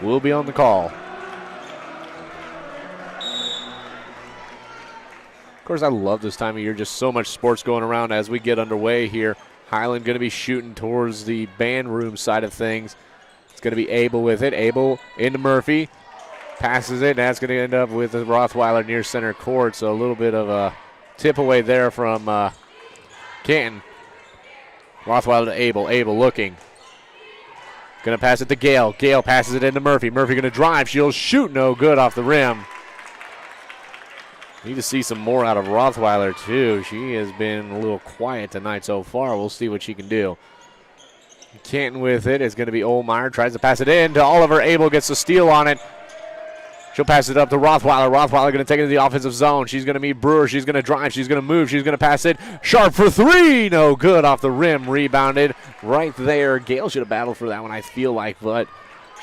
We'll be on the call. Of course, I love this time of year. Just so much sports going around as we get underway here. Highland going to be shooting towards the band room side of things. It's going to be Abel with it. Abel into Murphy. Passes it, and that's going to end up with Rothweiler near center court. So a little bit of a tip away there from Canton. Rothweiler to Abel. Abel looking. Going to pass it to Gale. Gale passes it into Murphy. Murphy going to drive. She'll shoot. No good off the rim. Need to see some more out of Rothweiler, too. She has been a little quiet tonight so far. We'll see what she can do. Canton with it is going to be Olmeyer. Tries to pass it in to Oliver. Abel gets the steal on it. She'll pass it up to Rothweiler. Rothweiler going to take it to the offensive zone. She's going to meet Brewer. She's going to drive. She's going to move. She's going to pass it. Sharp for 3. No good off the rim. Rebounded right there. Gale should have battled for that one, I feel like, but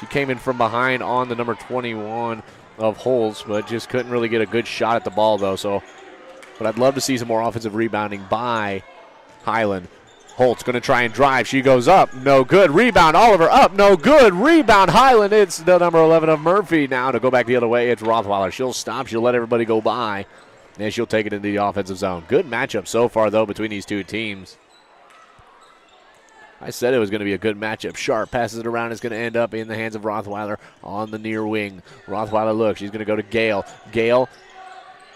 she came in from behind on the number 21 of Holtz, but just couldn't really get a good shot at the ball, though. But I'd love to see some more offensive rebounding by Highland. Holtz going to try and drive. She goes up. No good. Rebound. Oliver up. No good. Rebound. Highland. It's the number 11 of Murphy. Now to go back the other way, it's Rothweiler. She'll stop. She'll let everybody go by. And she'll take it into the offensive zone. Good matchup so far, though, between these two teams. I said it was going to be a good matchup. Sharp passes it around. It's going to end up in the hands of Rothweiler on the near wing. Rothweiler looks. She's going to go to Gale. Gale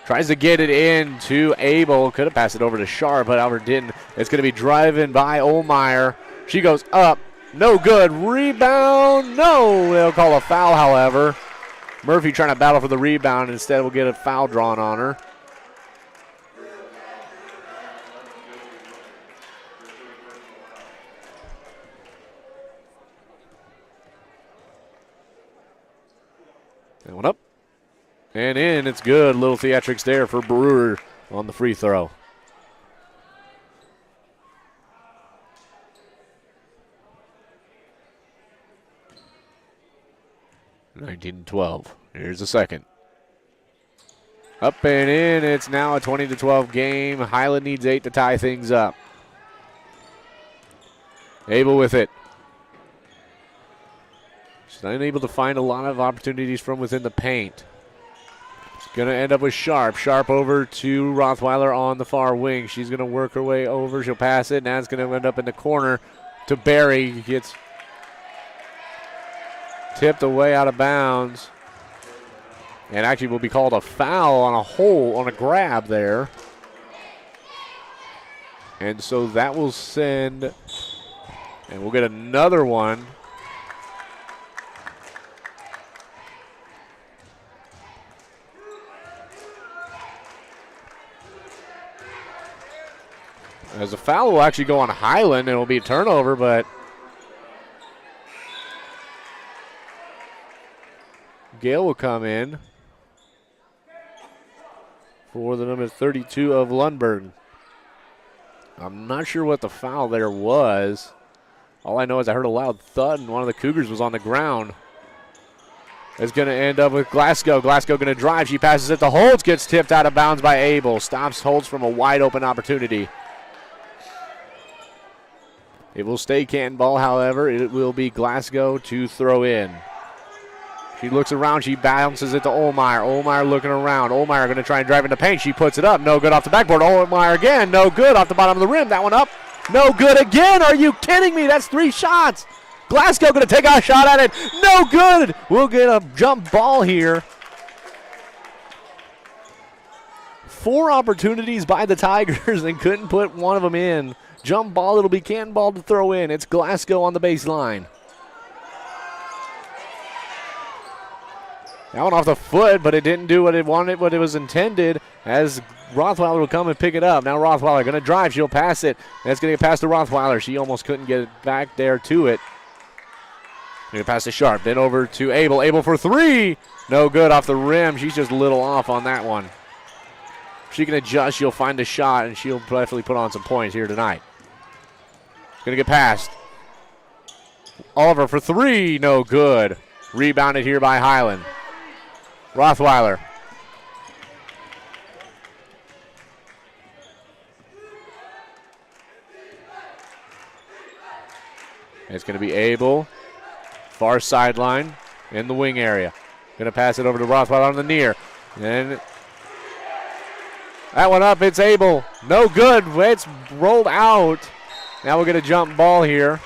tries to get it in to Abel. Could have passed it over to Sharp, but Albert didn't. It's going to be driving by Olmeyer. She goes up. No good. Rebound. No. They'll call a foul, however. Murphy trying to battle for the rebound. Instead, we'll get a foul drawn on her. That one up. And in, it's good. Little theatrics there for Brewer on the free throw. (19-12). Here's the second. Up and in. It's now a 20-12 game. Highland needs 8 to tie things up. Abel with it. She's unable to find a lot of opportunities from within the paint. Going to end up with Sharp. Sharp over to Rothweiler on the far wing. She's going to work her way over. She'll pass it. Now it's going to end up in the corner to Barry. He gets tipped away out of bounds. And actually will be called a foul on a hole, on a grab there. And so that will send, and we'll get another one. As a foul will actually go on Highland, and it will be a turnover, but Gale will come in for the number 32 of Lundberg. I'm not sure what the foul there was. All I know is I heard a loud thud, and one of the Cougars was on the ground. It's going to end up with Glasgow. Glasgow going to drive. She passes it to Holtz, gets tipped out of bounds by Abel. Stops Holtz from a wide open opportunity. It will stay Canton ball, however. It will be Glasgow to throw in. She looks around. She bounces it to Olmeyer. Olmeyer looking around. Olmeyer going to try and drive into paint. She puts it up. No good off the backboard. Olmeyer again. No good off the bottom of the rim. That one up. No good again. Are you kidding me? That's 3 shots. Glasgow going to take a shot at it. No good. We'll get a jump ball here. 4 opportunities by the Tigers and couldn't put one of them in. Jump ball, it'll be Canton ball to throw in. It's Glasgow on the baseline. That one off the foot, but it didn't do what it wanted, what it was intended. as Rothweiler will come and pick it up. Now Rothweiler going to drive. She'll pass it. That's going to get past to Rothweiler. She almost couldn't get it back there to it. Going to pass to Sharp. Then over to Abel. Abel for three. No good off the rim. She's just a little off on that one. If she can adjust, she'll find a shot, and she'll definitely put on some points here tonight. Going to get past. Oliver for three. No good. Rebounded here by Highland. Rothweiler. It's going to be Abel. Far sideline in the wing area. Going to pass it over to Rothweiler on the near. And that one up. It's Abel. No good. It's rolled out. Now we'll get a jump ball here.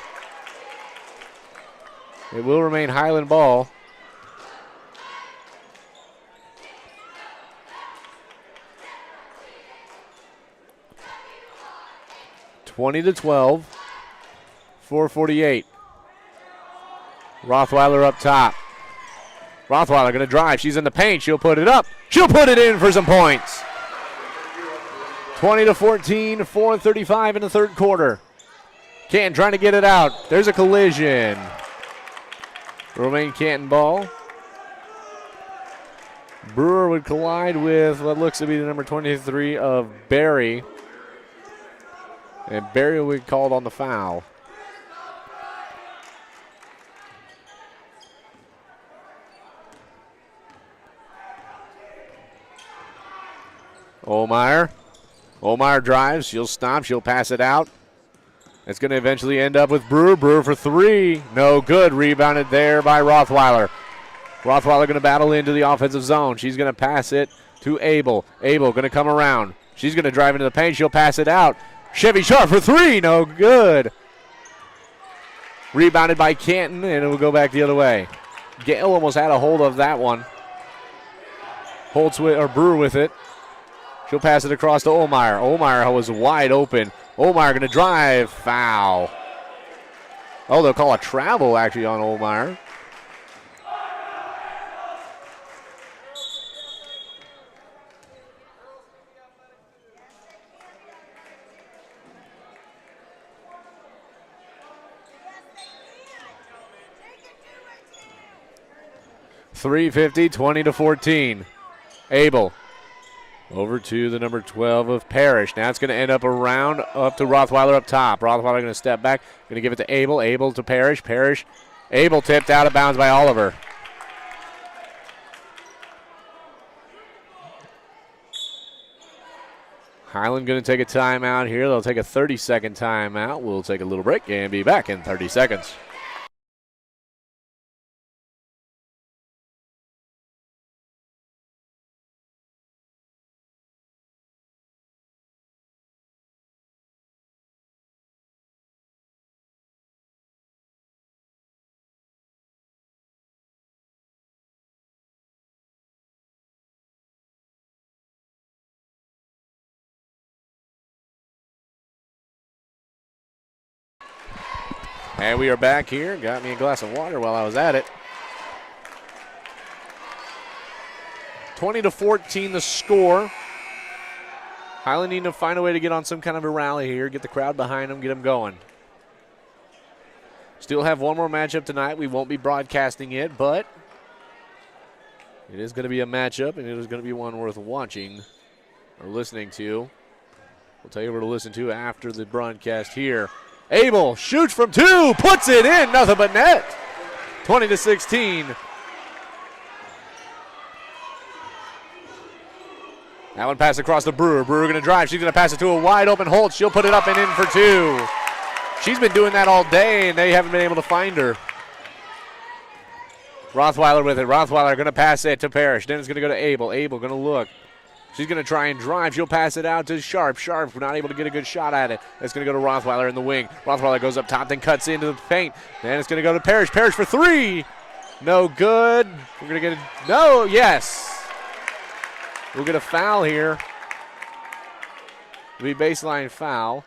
It will remain Highland ball. (20-12). 4:48. Rothweiler up top. Rothweiler going to drive. She's in the paint. She'll put it up. She'll put it in for some points. 20-14, 4:35 in the third quarter. Canton trying to get it out. There's a collision. Remain Canton ball. Brewer would collide with what looks to be the number 23 of Barry. And Barry will be called on the foul. Olmeyer. Olmeyer drives. She'll stop. She'll pass it out. It's going to eventually end up with Brewer. Brewer for three. No good. Rebounded there by Rothweiler. Rothweiler going to battle into the offensive zone. She's going to pass it to Abel. Abel going to come around. She's going to drive into the paint. She'll pass it out. Chevy Sharp for three. No good. Rebounded by Canton, and it will go back the other way. Gale almost had a hold of that one. Holtz with, or Brewer with it. She'll pass it across to Olmeyer. Olmeyer was wide open. Olmeyer going to drive. Foul. Oh, they'll call a travel actually on Olmeyer. .350, 20-14. Abel. Over to the number 12 of Parrish. Now it's going to end up around up to Rothweiler up top. Rothweiler going to step back. Going to give it to Abel. Abel to Parrish. Parrish. Abel tipped out of bounds by Oliver. Highland going to take a timeout here. They'll take a 30-second timeout. We'll take a little break and be back in 30 seconds. And we are back here. Got me a glass of water while I was at it. 20-14 the score. Highland need to find a way to get on some kind of a rally here, get the crowd behind them, get them going. Still have one more matchup tonight. We won't be broadcasting it, but it is going to be a matchup, and it is going to be one worth watching or listening to. We'll tell you where to listen to after the broadcast here. Abel shoots from two, puts it in, nothing but net. 20-16. That one passed across to Brewer. Brewer going to drive. She's going to pass it to a wide open Holtz. She'll put it up and in for two. She's been doing that all day, and they haven't been able to find her. Rothweiler with it. Rothweiler going to pass it to Parrish. Then it's going to go to Abel. Abel going to look. She's going to try and drive. She'll pass it out to Sharp. Sharp not able to get a good shot at it. It's going to go to Rothweiler in the wing. Rothweiler goes up top, then cuts into the paint. Then it's going to go to Parrish. Parrish for three. No good. We're going to get a no. Yes. We'll get a foul here. It'll be baseline foul.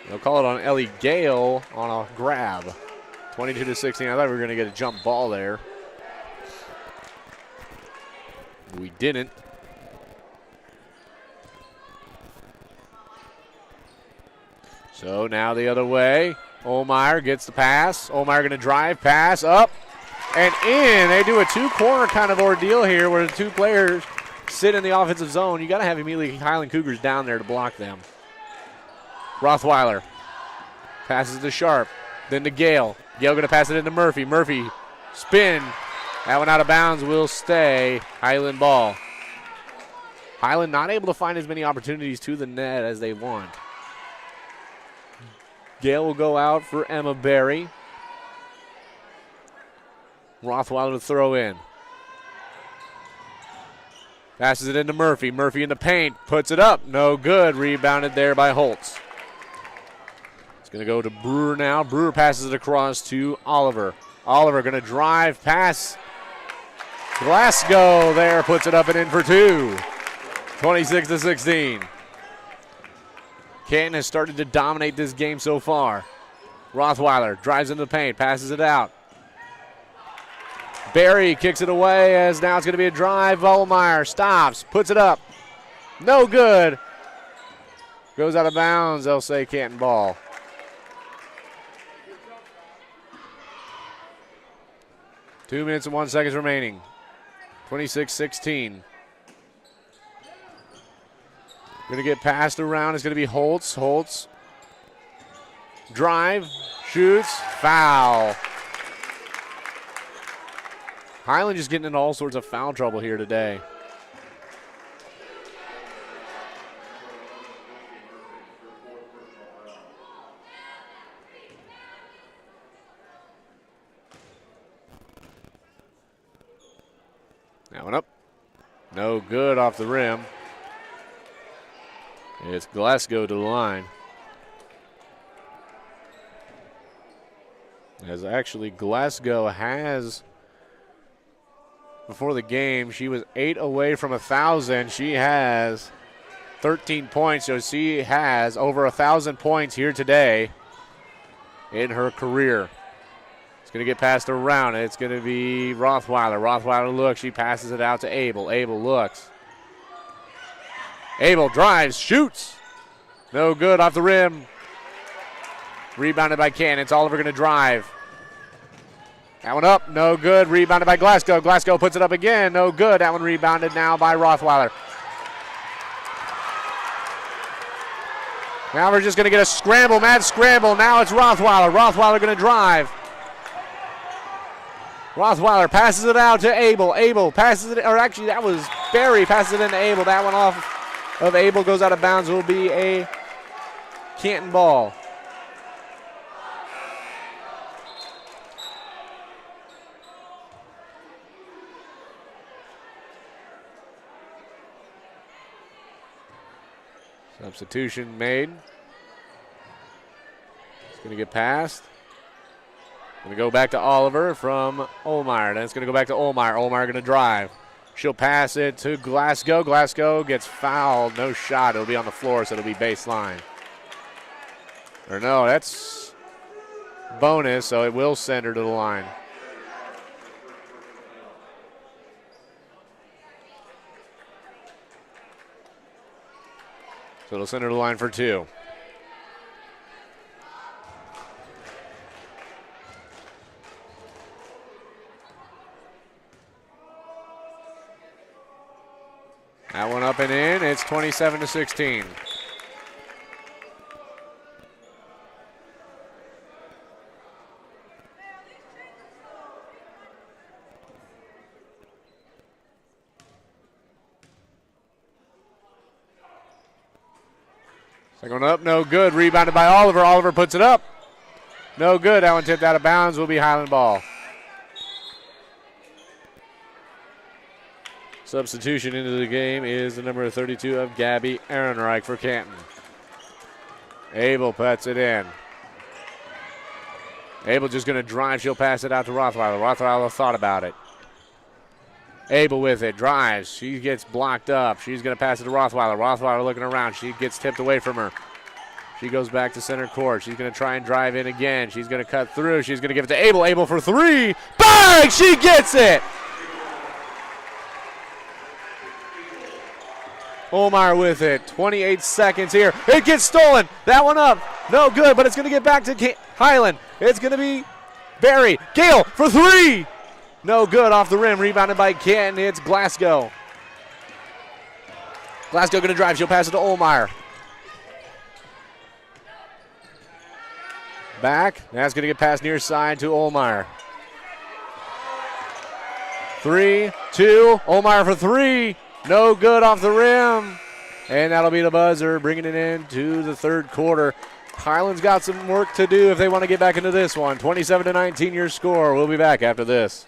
They'll call it on Ellie Gale on a grab. 22-16. I thought we were going to get a jump ball there. We didn't. So now the other way. Olmeyer gets the pass. Olmeyer going to drive, pass, up, and in. They do a two-corner kind of ordeal here where the two players sit in the offensive zone. You got to have immediately Highland Cougars down there to block them. Rothweiler passes to Sharp, then to Gale. Gale going to pass it into Murphy. Murphy, spin. That one out of bounds will stay. Highland ball. Highland not able to find as many opportunities to the net as they want. Gale will go out for Emma Berry. Rothweiler to throw in. Passes it into Murphy. Murphy in the paint. Puts it up. No good. Rebounded there by Holtz. It's going to go to Brewer now. Brewer passes it across to Oliver. Oliver going to drive. Pass. Glasgow there. Puts it up and in for two. 26-16. Canton has started to dominate this game so far. Rothweiler drives into the paint, passes it out. Barry kicks it away as now it's going to be a drive. Vollmeyer stops, puts it up. No good. Goes out of bounds. They'll say Canton ball. Two minutes and 1 second remaining. 26-16. Going to get passed around. It's going to be Holtz. Holtz. Drive. Shoots. Foul. Highland just getting into all sorts of foul trouble here today. That one up. No good off the rim. It's Glasgow to the line. As actually Glasgow has, before the game, she was 8 away from 1,000. She has 13 points, so she has over 1,000 points here today in her career. It's going to get passed around. It's going to be Rothweiler. Rothweiler looks. She passes it out to Abel. Abel looks. Abel drives, shoots. No good off the rim. Rebounded by Canton. It's Oliver going to drive. That one up, no good. Rebounded by Glasgow. Glasgow puts it up again, no good. That one rebounded now by Rothweiler. Now we're just going to get a scramble, mad scramble. Now it's Rothweiler. Rothweiler going to drive. Rothweiler passes it out to Abel. Abel passes it, or actually that was Barry passes it into Abel. That one off of Abel goes out of bounds. It will be a Canton ball. Substitution made. It's going to get passed. Going to go back to Oliver from Olmeyer. Then it's going to go back to Olmeyer. Olmeyer going to drive. She'll pass it to Glasgow. Glasgow gets fouled. No shot. It'll be on the floor, so it'll be baseline. Or no, that's bonus, so it will send her to the line. So it'll send her to the line for two. That one up and in. It's 27-16. Second one up, no good. Rebounded by Oliver. Oliver puts it up. No good. That one tipped out of bounds. Will be Highland ball. Substitution into the game is the number 32 of Gabby Ehrenreich for Canton. Abel puts it in. Abel just going to drive. She'll pass it out to Rothweiler. Rothweiler thought about it. Abel with it. Drives. She gets blocked up. She's going to pass it to Rothweiler. Rothweiler looking around. She gets tipped away from her. She goes back to center court. She's going to try and drive in again. She's going to cut through. She's going to give it to Abel. Abel for three. Bang! She gets it! Olmeyer with it. 28 seconds here. It gets stolen. That one up. No good, but it's going to get back to Highland. It's going to be Barry. Gale for three. No good off the rim. Rebounded by Canton. It's Glasgow. Glasgow going to drive. She'll pass it to Olmeyer. Back. That's going to get passed near side to Olmeyer. 3, 2. Olmeyer for three. No good off the rim. And that'll be the buzzer, bringing it into the third quarter. Highland's got some work to do if they want to get back into this one. 27-19 your score. We'll be back after this.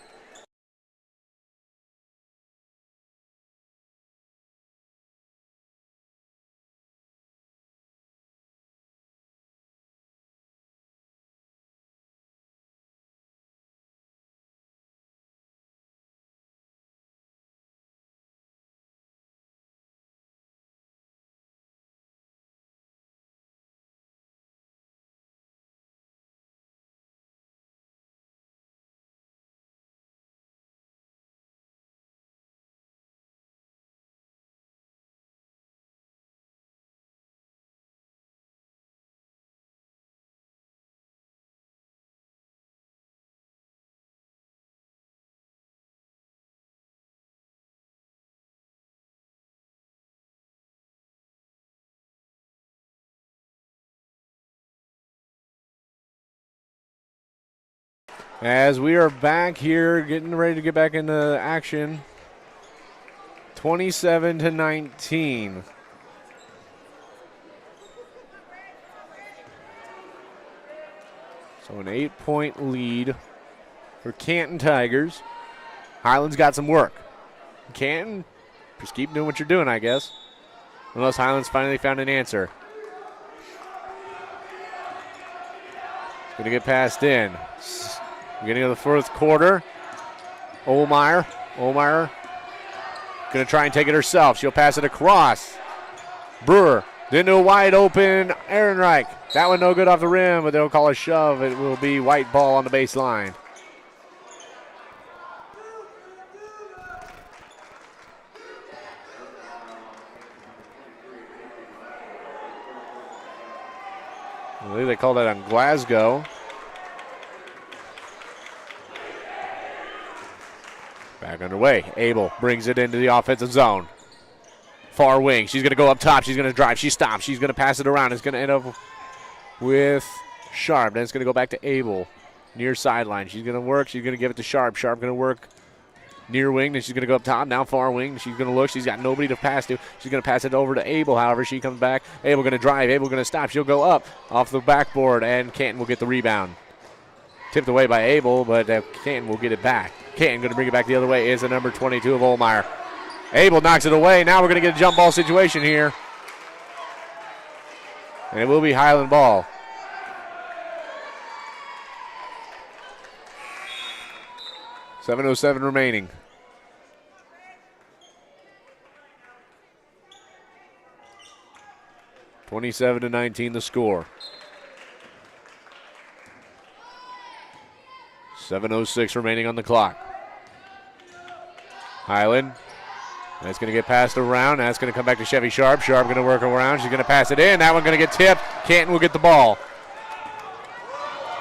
As we are back here, getting ready to get back into action. 27-19. So an 8-point lead for Canton Tigers. Highland's got some work. Canton, just keep doing what you're doing, I guess. Unless Highland's finally found an answer. Going to get passed in. Beginning of the fourth quarter. Olmeyer going to try and take it herself. She'll pass it across. Brewer. Then to a wide open Ehrenreich. That one no good off the rim, but they'll call a shove. It will be white ball on the baseline. I believe they called that on Glasgow. Back underway. Abel brings it into the offensive zone. Far wing. She's going to go up top. She's going to drive. She stops. She's going to pass it around. It's going to end up with Sharp. Then it's going to go back to Abel. Near sideline. She's going to work. She's going to give it to Sharp. Sharp going to work near wing. Then she's going to go up top. Now far wing. She's going to look. She's got nobody to pass to. She's going to pass it over to Abel. However, she comes back. Abel going to drive. Abel going to stop. She'll go up off the backboard, and Canton will get the rebound. Tipped away by Abel, but Canton will get it back. Canton going to bring it back the other way is the number 22 of Olmeyer. Abel knocks it away. Now we're going to get a jump ball situation here. And it will be Highland ball. .707 remaining. (27-19) the score. 7:06 remaining on the clock. Highland. That's going to get passed around. That's going to come back to Chevy Sharp. Sharp going to work around. She's going to pass it in. That one going to get tipped. Canton will get the ball.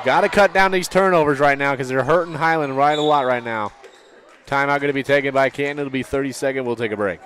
Got to cut down these turnovers right now because they're hurting Highland right a lot right now. Timeout going to be taken by Canton. It'll be 30 seconds. We'll take a break.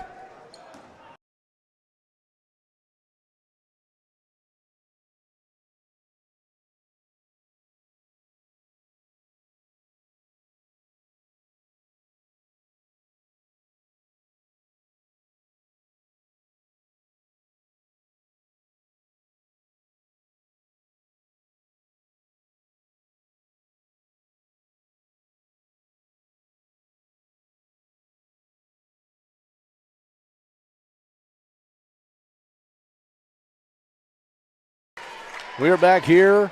We are back here.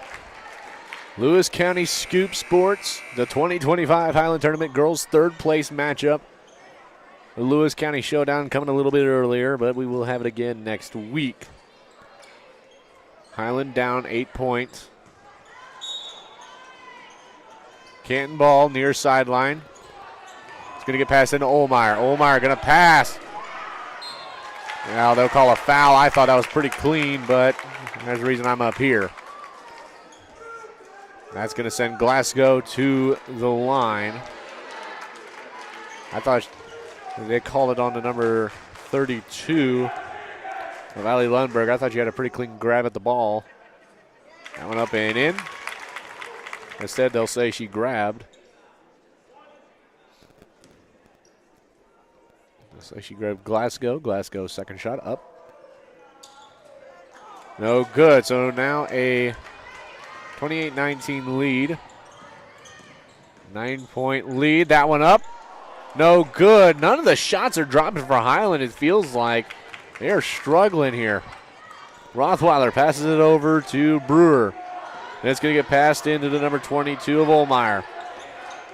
Lewis County Scoop Sports, the 2025 Highland Tournament Girls third place matchup. The Lewis County Showdown coming a little bit earlier, but we will have it again next week. Highland down 8 points. Canton ball near sideline. It's going to get passed into Olmeyer. Olmeyer going to pass. Now they'll call a foul. I thought that was pretty clean, but there's the reason I'm up here. That's going to send Glasgow to the line. I thought they called it on to number 32 of Ali Lundberg. I thought you had a pretty clean grab at the ball. That one up and in. Instead, they'll say she grabbed. So she grabbed Glasgow. Glasgow's second shot up. No good. So now a 28-19 lead. 9-point lead. That one up. No good. None of the shots are dropping for Highland. It feels like they are struggling here. Rothweiler passes it over to Brewer. And it's going to get passed into the number 22 of Olmeyer.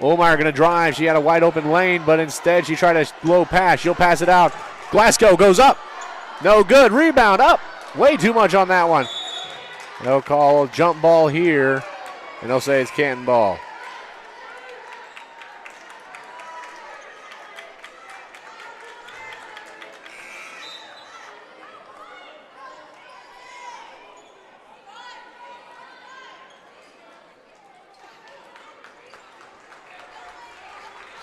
Olmeyer going to drive. She had a wide open lane, but instead she tried a low pass. She'll pass it out. Glasgow goes up. No good. Rebound up. Way too much on that one. They'll call jump ball here, and they'll say it's Canton ball.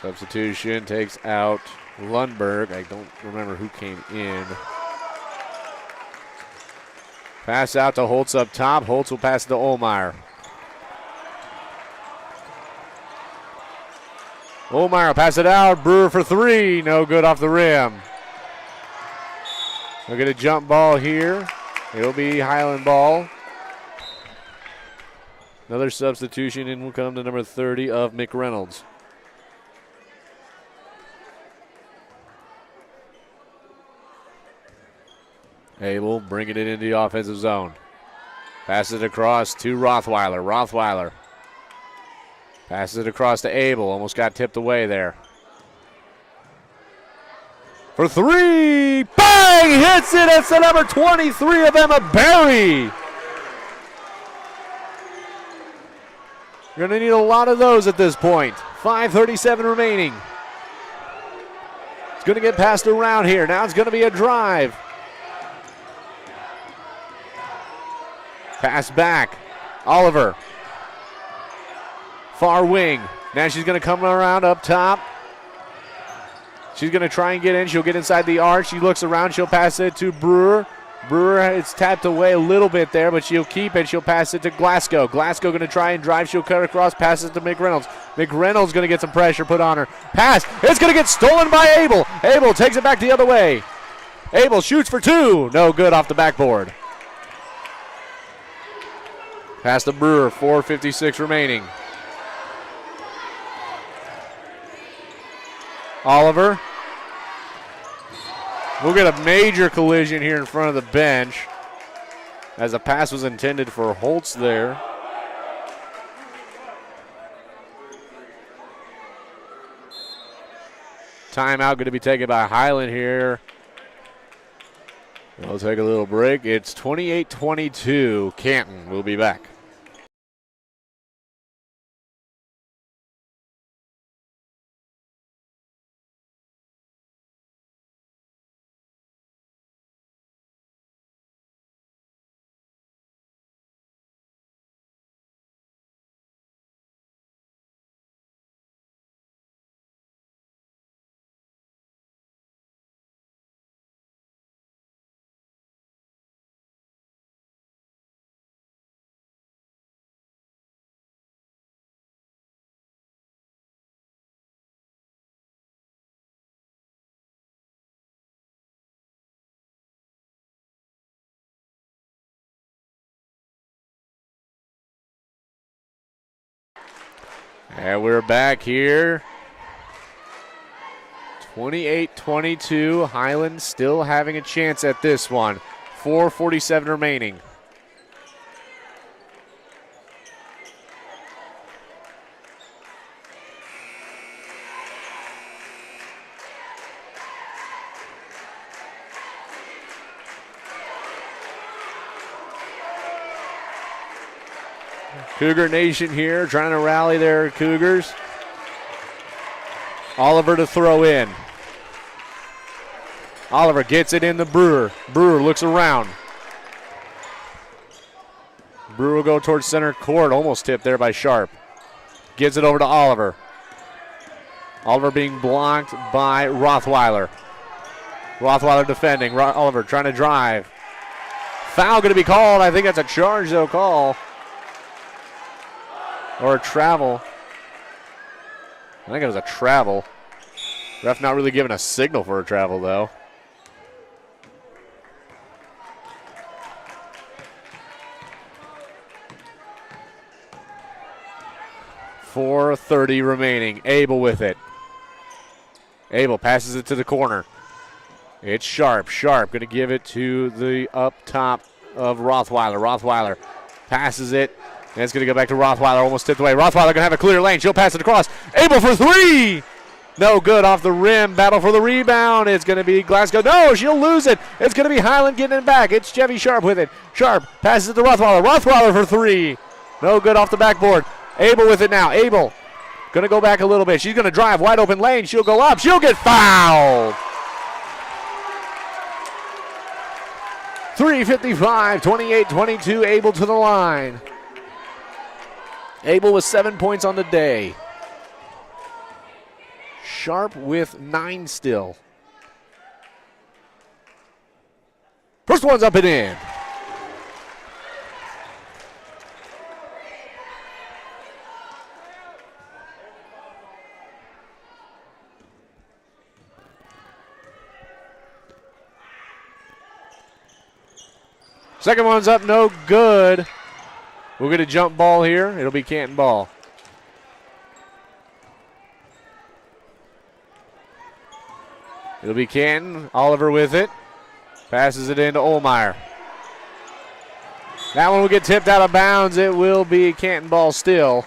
Substitution takes out Lundberg. I don't remember who came in. Pass out to Holtz up top. Holtz will pass it to Olmeyer. Olmeyer will pass it out. Brewer for three. No good off the rim. We'll get a jump ball here. It'll be Highland ball. Another substitution in will come to number 30 of McReynolds. Abel bringing it into the offensive zone. Passes it across to Rothweiler. Rothweiler passes it across to Abel. Almost got tipped away there. For three. Bang! Hits it. It's the number 23 of Emma Berry. You're going to need a lot of those at this point. 5:37 remaining. It's going to get passed around here. Now it's going to be a drive. Pass back. Oliver. Far wing. Now she's going to come around up top. She's going to try and get in. She'll get inside the arc. She looks around. She'll pass it to Brewer. Brewer, it's tapped away a little bit there, but she'll keep it. She'll pass it to Glasgow. Glasgow going to try and drive. She'll cut across. Passes to McReynolds. McReynolds going to get some pressure put on her. Pass. It's going to get stolen by Abel. Abel takes it back the other way. Abel shoots for two. No good off the backboard. Pass to Brewer, 4:56 remaining. Oliver. We'll get a major collision here in front of the bench as the pass was intended for Holtz there. Timeout going to be taken by Highland here. We'll take a little break. It's 28-22. Canton will be back. And we're back here. 28-22. Highland still having a chance at this one. 4:47 remaining. Cougar Nation here trying to rally their Cougars. Oliver to throw in. Oliver gets it in the Brewer. Brewer looks around. Brewer will go towards center court. Almost tipped there by Sharp. Gives it over to Oliver. Oliver being blocked by Rothweiler. Rothweiler defending. Oliver trying to drive. Foul going to be called. I think that's a charge they'll call. Or a travel. I think it was a travel. Ref not really giving a signal for a travel, though. .4:30 remaining. Abel with it. Abel passes it to the corner. It's Sharp. Sharp going to give it to the up top of Rothweiler. Rothweiler passes it. And it's going to go back to Rothweiler. Almost tipped away. Rothweiler going to have a clear lane. She'll pass it across. Abel for three. No good off the rim. Battle for the rebound. It's going to be Glasgow. No, she'll lose it. It's going to be Highland getting it back. It's Chevy Sharp with it. Sharp passes it to Rothweiler. Rothweiler for three. No good off the backboard. Abel with it now. Abel going to go back a little bit. She's going to drive. Wide open lane. She'll go up. She'll get fouled. 3:55, 28-22, Abel to the line. Abel with 7 points on the day. Sharp with 9 still. First one's up and in. Second one's up, no good. We'll get a jump ball here. It'll be Canton ball. It'll be Canton. Oliver with it. Passes it into Olmeyer. That one will get tipped out of bounds. It will be Canton ball still.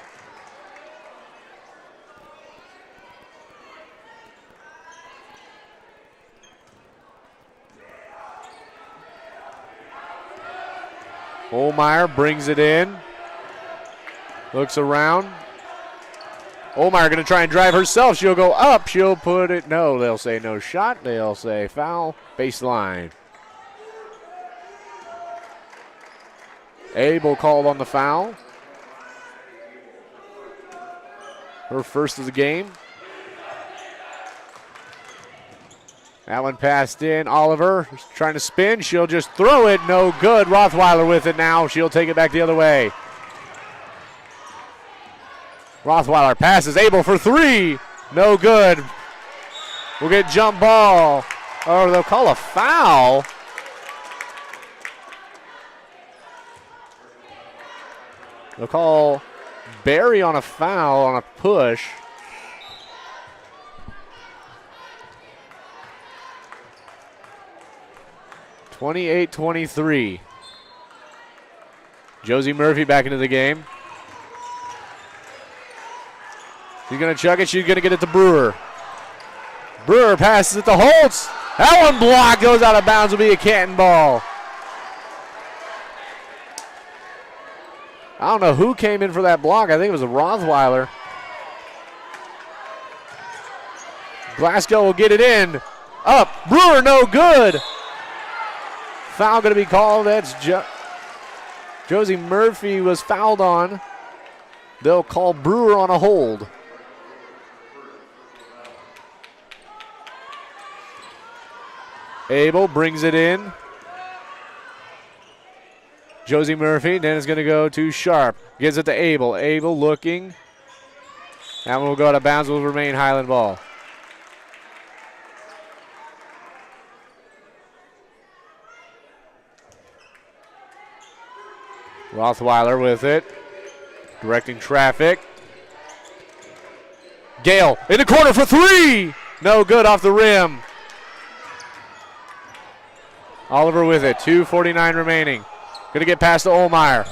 Olmeyer brings it in. Looks around. Olmeyer going to try and drive herself. She'll go up. She'll put it. No, they'll say no shot. They'll say foul. Baseline. Abel called on the foul. Her first of the game. That one passed in. Oliver trying to spin. She'll just throw it. No good. Rothweiler with it now. She'll take it back the other way. Rothweiler passes. Abel for three. No good. We'll get jump ball. Or they'll call a foul. They'll call Barry on a foul on a push. (28-23). Josie Murphy back into the game. She's going to chuck it. She's going to get it to Brewer. Brewer passes it to Holtz. That one blocked. Goes out of bounds. Will be a Canton ball. I don't know who came in for that block. I think it was a Rothweiler. Glasgow will get it in. Up. Brewer no good. Foul going to be called. That's Josie Murphy was fouled on. They'll call Brewer on a hold. Abel brings it in. Josie Murphy, then it's going to go to Sharp. Gives it to Abel. Abel looking. That one will go out of bounds. Will remain Highland ball. Rothweiler with it. Directing traffic. Gale in the corner for three. No good off the rim. Oliver with it. 2:49 remaining. Going to get past to Olmeyer.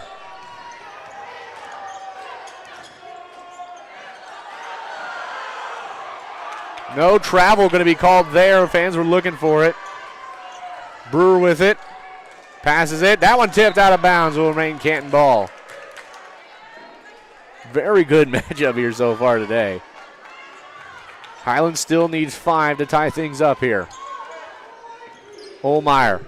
No travel going to be called there. Fans were looking for it. Brewer with it. Passes it. That one tipped out of bounds. Will remain Canton ball. Very good matchup here so far today. Highland still needs 5 to tie things up here. Olmeyer.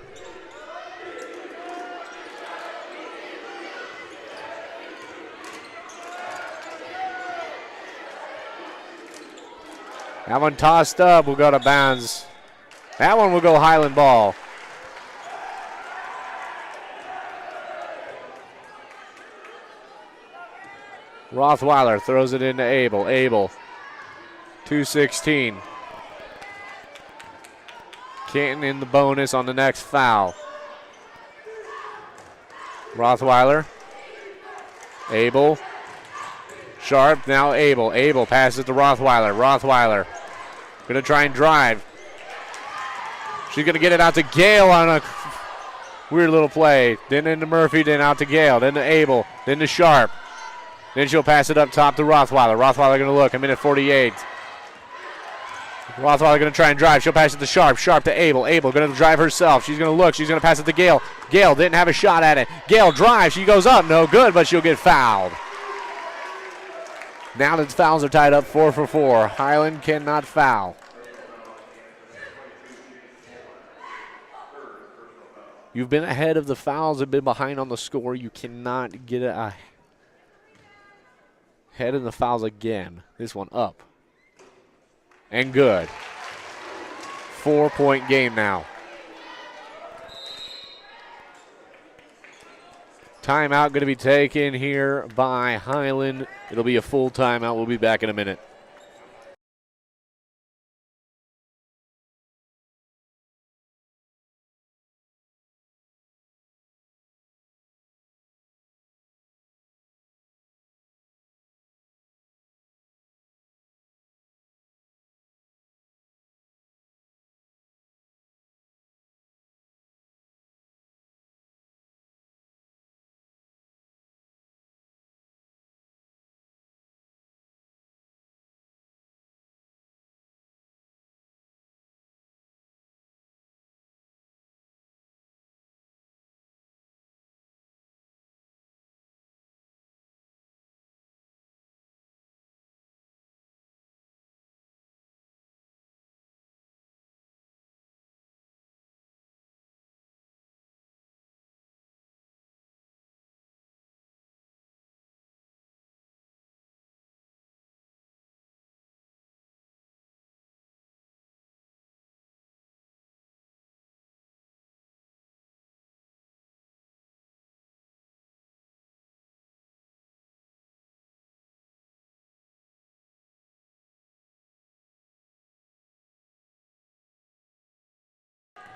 That one tossed up, will go to bounds. That one will go Highland ball. Rothweiler throws it into Abel. Abel, 2:16. Canton in the bonus on the next foul. Rothweiler. Abel. Sharp, now Abel. Abel passes to Rothweiler. Rothweiler gonna try and drive. She's gonna get it out to Gale on a weird little play. Then into Murphy, then out to Gale, then to Abel, then to Sharp. Then she'll pass it up top to Rothweiler. Rothweiler gonna look, a minute 48. Rothweiler gonna try and drive. She'll pass it to Sharp. Sharp to Abel. Abel gonna drive herself. She's gonna look. She's gonna pass it to Gale. Gale didn't have a shot at it. Gale drives. She goes up. No good, but she'll get fouled. Now the fouls are tied up 4 for 4. Highland cannot foul. You've been ahead of the fouls, have been behind on the score. You cannot get ahead of the fouls again. This one up. And good. 4-point game now. Timeout going to be taken here by Highland. It'll be a full timeout. We'll be back in a minute.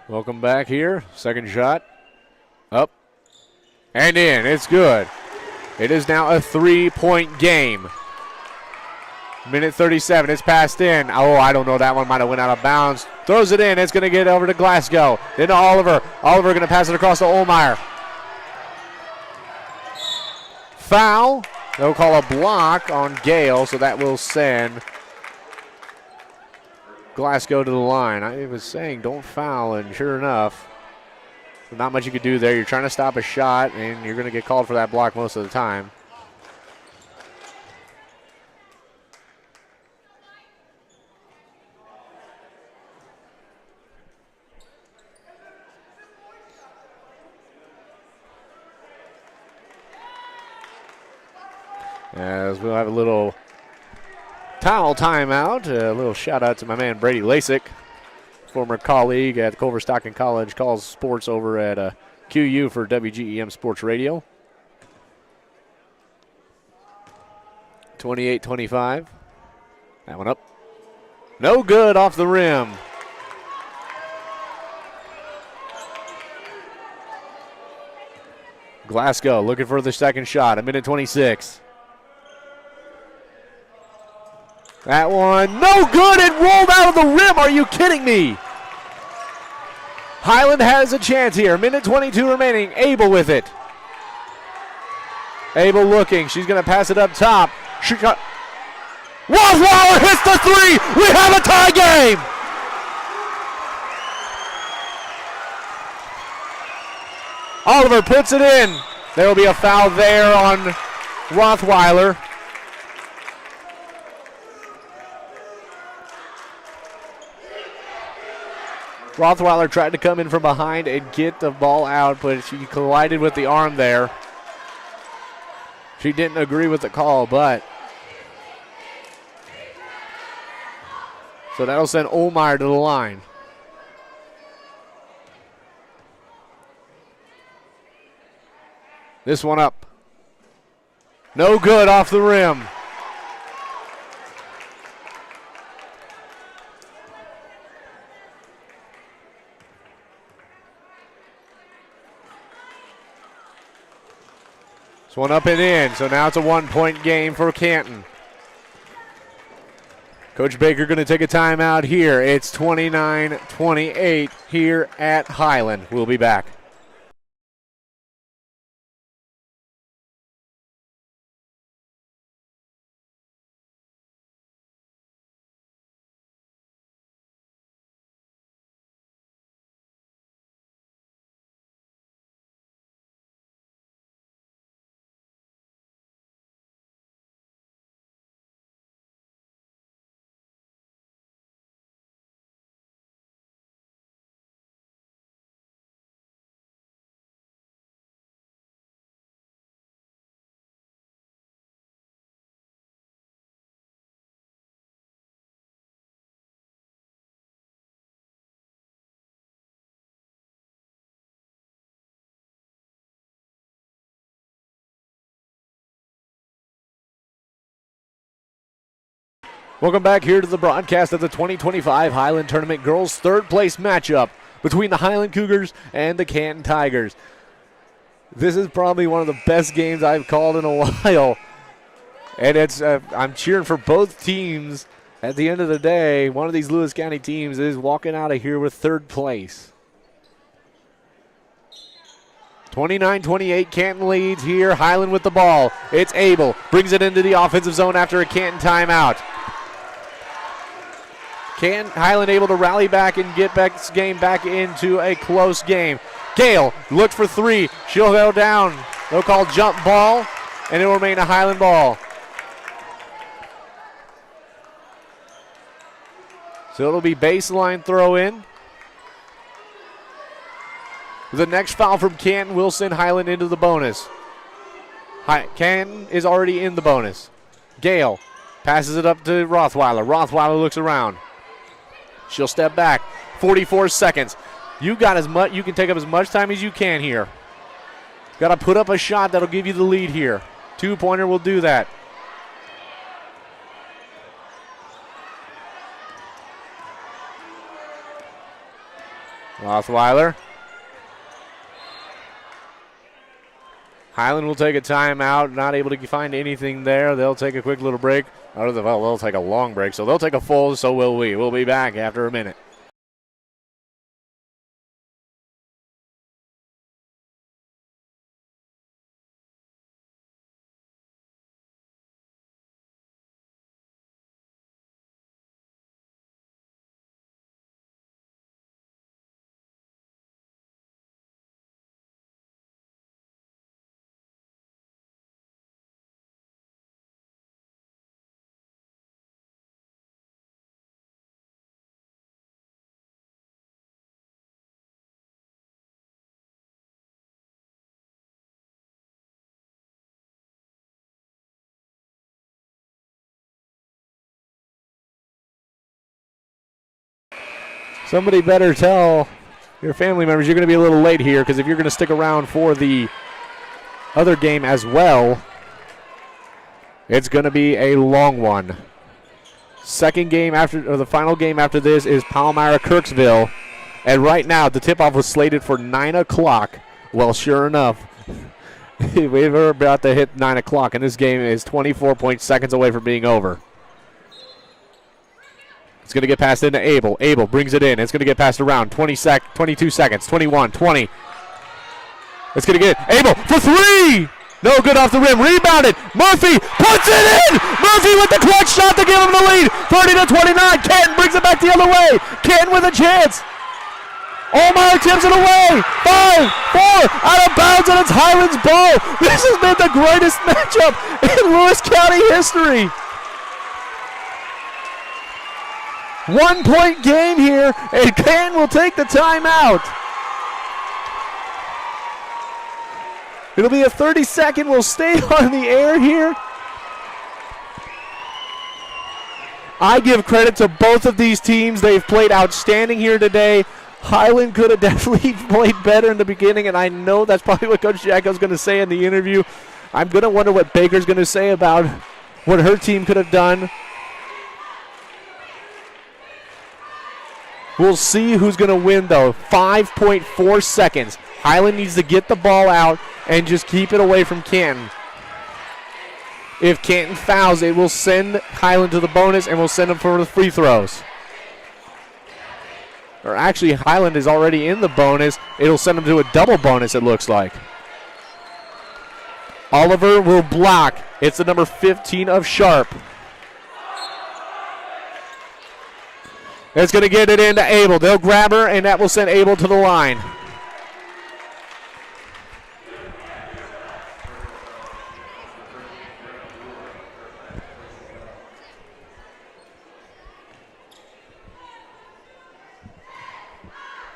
Welcome back here. Second shot. Up. And in. It's good. It is now a 3-point game. Minute 37. It's passed in. Oh, I don't know. That one might have went out of bounds. Throws it in. It's going to get over to Glasgow. Then to Oliver. Oliver going to pass it across to Olmeyer. Foul. They'll call a block on Gale, so that will send Glasgow to the line. I was saying don't foul, and sure enough, not much you could do there. You're trying to stop a shot, and you're going to get called for that block most of the time. As we'll have a little towel timeout. A little shout out to my man Brady Lasik, former colleague at Culver Stockton College, calls sports over at QU for WGEM Sports Radio. 28-25. That one up. No good, off the rim. Glasgow looking for the second shot. A minute 26. That one, no good, it rolled out of the rim. Are you kidding me? Highland has a chance here. Minute 22 remaining. Abel with it. Abel looking. She's going to pass it up top. Rothweiler hits the three. We have a tie game. Oliver puts it in. There will be a foul there on Rothweiler. Rothweiler tried to come in from behind and get the ball out, but she collided with the arm there. She didn't agree with the call, but so that'll send Olmeyer to the line. This one up. No good, off the rim. This one up and in, so now it's a 1-point game for Canton. Coach Baker going to take a timeout here. It's 29-28 here at Highland. We'll be back. Welcome back here to the broadcast of the 2025 Highland Tournament Girls third place matchup between the Highland Cougars and the Canton Tigers. This is probably one of the best games I've called in a while. And it's I'm cheering for both teams. At the end of the day, one of these Lewis County teams is walking out of here with third place. 29-28, Canton leads here. Highland with the ball. It's Abel. Brings it into the offensive zone after a Canton timeout. Highland able to rally back and get this game back into a close game. Gale looked for three. She'll go down. They'll call jump ball, and it will remain a Highland ball. So it'll be baseline throw in. The next foul from Canton will send Highland into the bonus. Canton is already in the bonus. Gale passes it up to Rothweiler. Rothweiler looks around. She'll step back. 44 seconds. You can take up as much time as you can here. Got to put up a shot that'll give you the lead here. Two-pointer will do that. Rothweiler. Highland will take a timeout. Not able to find anything there. They'll take a quick little break. They'll take a long break. So they'll take a full, so will we. We'll be back after a minute. Somebody better tell your family members you're going to be a little late here, because if you're going to stick around for the other game as well, it's going to be a long one. The final game after this is Palmyra Kirksville. And right now, the tip-off was slated for 9 o'clock. Well, sure enough, we're about to hit 9 o'clock, and this game is 24 seconds away from being over. It's going to get passed into Abel. Abel brings it in. It's going to get passed around. 22 seconds. 21, 20. It's going to get Abel for three. No good off the rim. Rebounded. Murphy puts it in. Murphy with the clutch shot to give him the lead. 30-29. Canton brings it back the other way. Canton with a chance. Olmeyer tips it away. 5, 4, out of bounds, and it's Highland's ball. This has been the greatest matchup in Lewis County history. 1-point game here, and Canton will take the timeout. It'll be a 30-second. We'll stay on the air here. I give credit to both of these teams. They've played outstanding here today. Highland could have definitely played better in the beginning, and I know that's probably what Coach Jacko's going to say in the interview. I'm going to wonder what Baker's going to say about what her team could have done. We'll see who's going to win, though. 5.4 seconds. Highland needs to get the ball out and just keep it away from Canton. If Canton fouls, it will send Highland to the bonus and will send them for the free throws. Or actually, Highland is already in the bonus. It'll send them to a double bonus, it looks like. Oliver will block. It's the number 15 of Sharp. It's going to get it into Abel. They'll grab her, and that will send Abel to the line.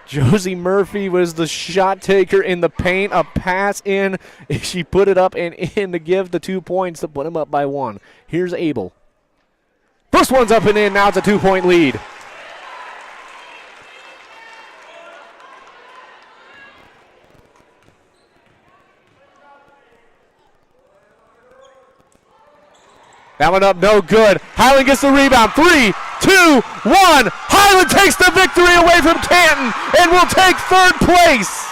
Josie Murphy was the shot taker in the paint. A pass in. She put it up and in to give the 2 points to put him up by 1. Here's Abel. First one's up and in. Now it's a 2-point lead. That one up, no good. Highland gets the rebound. 3, 2, 1. Highland takes the victory away from Canton and will take third place.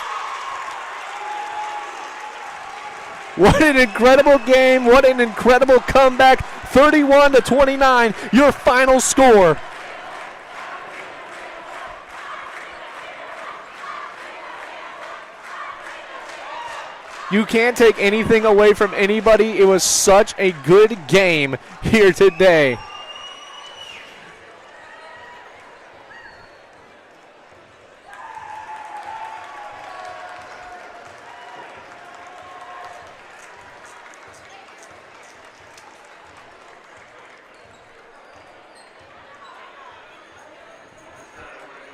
What an incredible game. What an incredible comeback. 31-29, your final score. You can't take anything away from anybody. It was such a good game here today.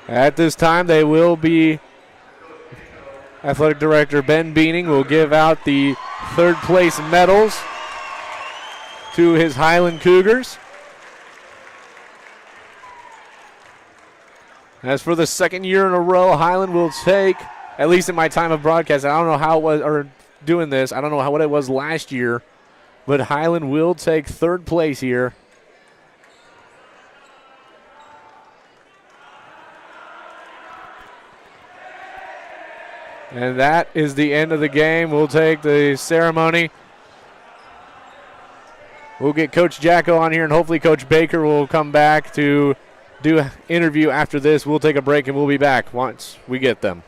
At this time, they will be Athletic Director Ben Beaning will give out the third place medals to his Highland Cougars. As for the second year in a row, Highland will take, at least in my time of broadcast, I don't know how it was, or doing this, I don't know what it was last year, but Highland will take third place here. And that is the end of the game. We'll take the ceremony. We'll get Coach Jacko on here, and hopefully Coach Baker will come back to do an interview after this. We'll take a break, and we'll be back once we get them.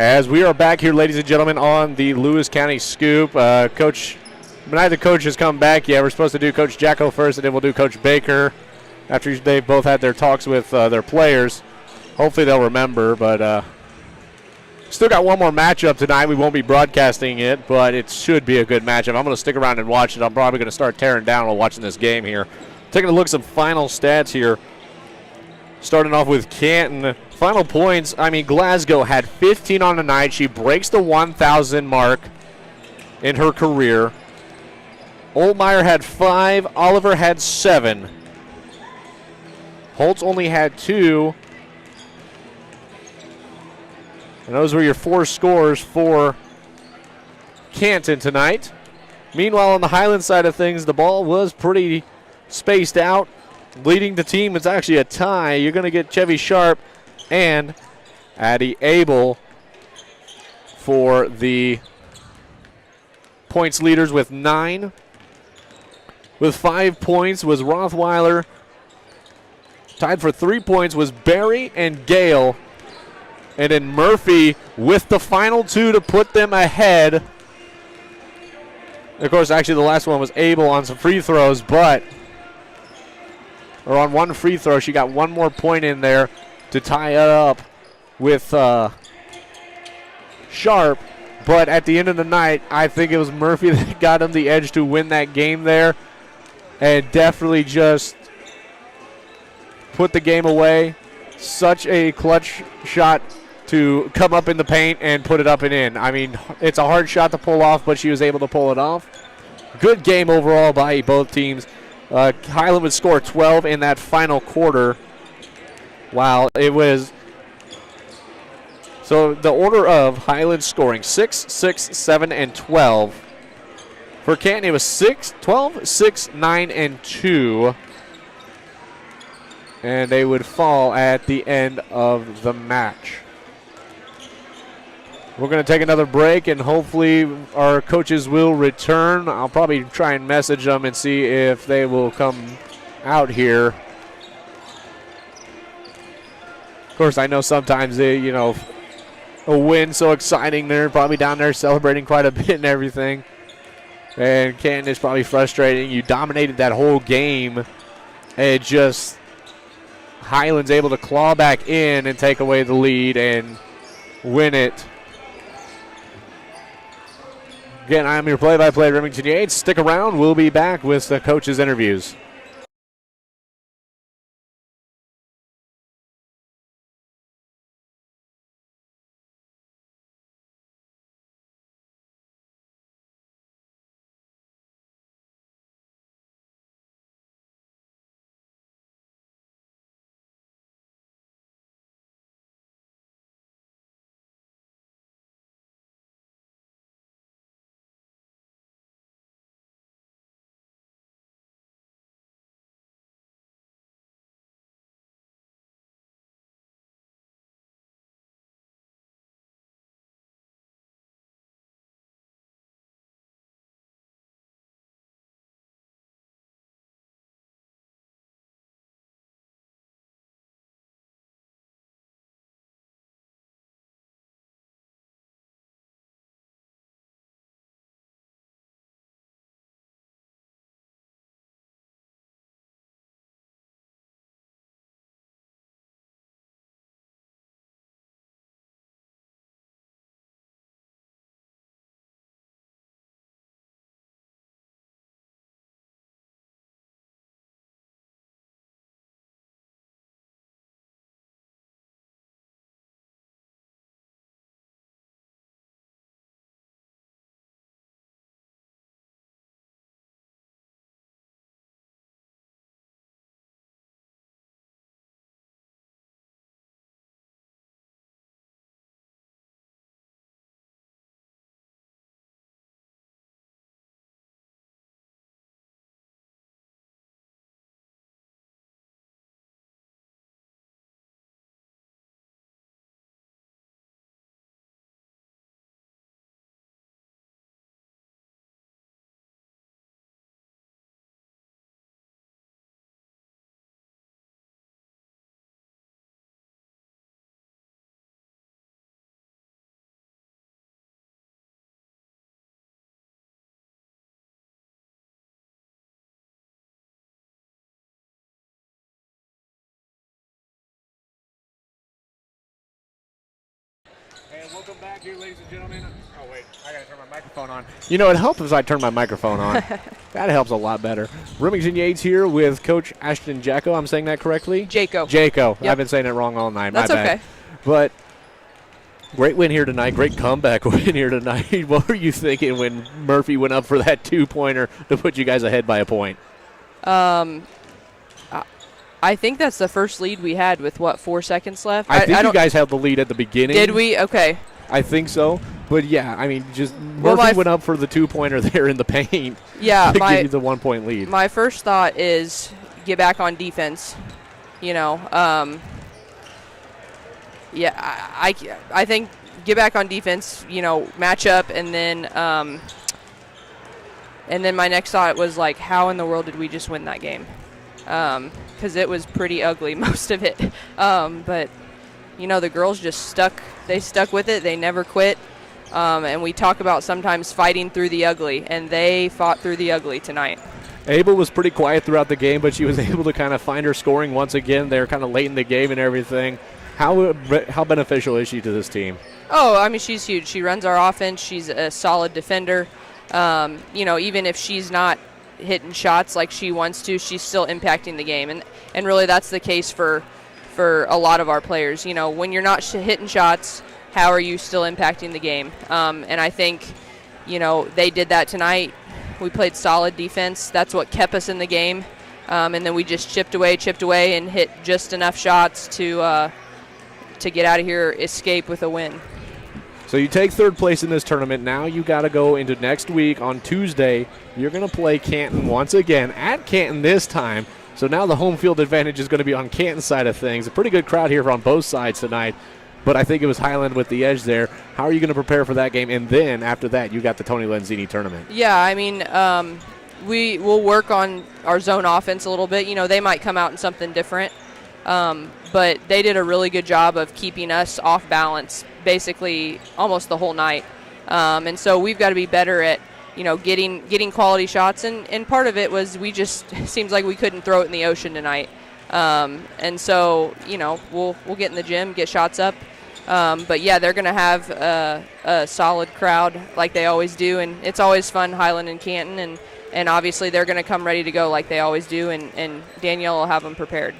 As we are back here, ladies and gentlemen, on the Lewis County Scoop. Neither coach has come back yet. We're supposed to do Coach Jacko first, and then we'll do Coach Baker after they both had their talks with their players. Hopefully they'll remember, but still got one more matchup tonight. We won't be broadcasting it, but it should be a good matchup. I'm going to stick around and watch it. I'm probably going to start tearing down while watching this game here. Taking a look at some final stats here. Starting off with Canton. Final points, Glasgow had 15 on the night. She breaks the 1,000 mark in her career. Oltmeyer had 5. Oliver had 7. Holtz only had 2. And those were your 4 scores for Canton tonight. Meanwhile, on the Highland side of things, the ball was pretty spaced out. Leading the team, it's actually a tie. You're going to get Chevy Sharp and Addie Abel for the points leaders with 9. With 5 points was Rothweiler. Tied for 3 points was Barry and Gale. And then Murphy with the final 2 to put them ahead. Of course, actually the last one was Abel on some free throws, or on one free throw. She got one more point in there to tie it up with Sharp. But at the end of the night, I think it was Murphy that got him the edge to win that game there. And definitely just put the game away. Such a clutch shot to come up in the paint and put it up and in. It's a hard shot to pull off, but she was able to pull it off. Good game overall by both teams. Highland would score 12 in that final quarter. Wow, it was. So the order of Highland scoring 6, 6, 7, and 12. For Canton, it was 6, 12, 6, 9, and 2. And they would fall at the end of the match. We're going to take another break, and hopefully our coaches will return. I'll probably try and message them and see if they will come out here. Of course, I know sometimes a win so exciting. They're probably down there celebrating quite a bit and everything. And Canton is probably frustrating. You dominated that whole game. And just Highland's able to claw back in and take away the lead and win it. Again, I'm your play-by-play Remington Yates. Stick around. We'll be back with the coaches' interviews. Welcome back here, ladies and gentlemen. Oh, wait. I got to turn my microphone on. You know, it helps if I turn my microphone on. That helps a lot better. Remington Yates here with Coach Ashton Jacko. I'm saying that correctly? Jaco. Yep. I've been saying it wrong all night. That's my bad. Okay. But great win here tonight. Great comeback win here tonight. What were you thinking when Murphy went up for that two-pointer to put you guys ahead by a point? I think that's the first lead we had with, 4 seconds left? I think you guys held the lead at the beginning. Did we? Okay. I think so. But, yeah, I mean, just Murphy went up for the two-pointer there in the paint to give you the 1 point lead. My first thought is get back on defense. I think get back on defense, match up, and then my next thought was, how in the world did we just win that game? Because it was pretty ugly, most of it. But, the girls just stuck. They stuck with it. They never quit. And we talk about sometimes fighting through the ugly, and they fought through the ugly tonight. Abel was pretty quiet throughout the game, but she was able to kind of find her scoring once again. They're kind of late in the game and everything. How beneficial is she to this team? Oh, I mean, she's huge. She runs our offense. She's a solid defender. Even if she's not hitting shots like she wants to, she's still impacting the game. And really that's the case for a lot of our players. When you're not hitting shots, how are you still impacting the game? And I think, they did that tonight. We played solid defense. That's what kept us in the game. And then we just chipped away, and hit just enough shots to get out of here, escape with a win. So you take third place in this tournament. Now you got to go into next week on Tuesday. You're going to play Canton once again, at Canton this time. So now the home field advantage is going to be on Canton's side of things. A pretty good crowd here on both sides tonight, but I think it was Highland with the edge there. How are you going to prepare for that game? And then after that, you got the Tony Lenzini tournament. Yeah, I mean, we will work on our zone offense a little bit. They might come out in something different. But they did a really good job of keeping us off balance basically almost the whole night. And so we've got to be better at, getting quality shots. And part of it was we just seems like we couldn't throw it in the ocean tonight. And so, we'll get in the gym, get shots up. But, yeah, they're going to have a solid crowd like they always do. And it's always fun, Highland and Canton. And obviously they're going to come ready to go like they always do. And Danielle will have them prepared.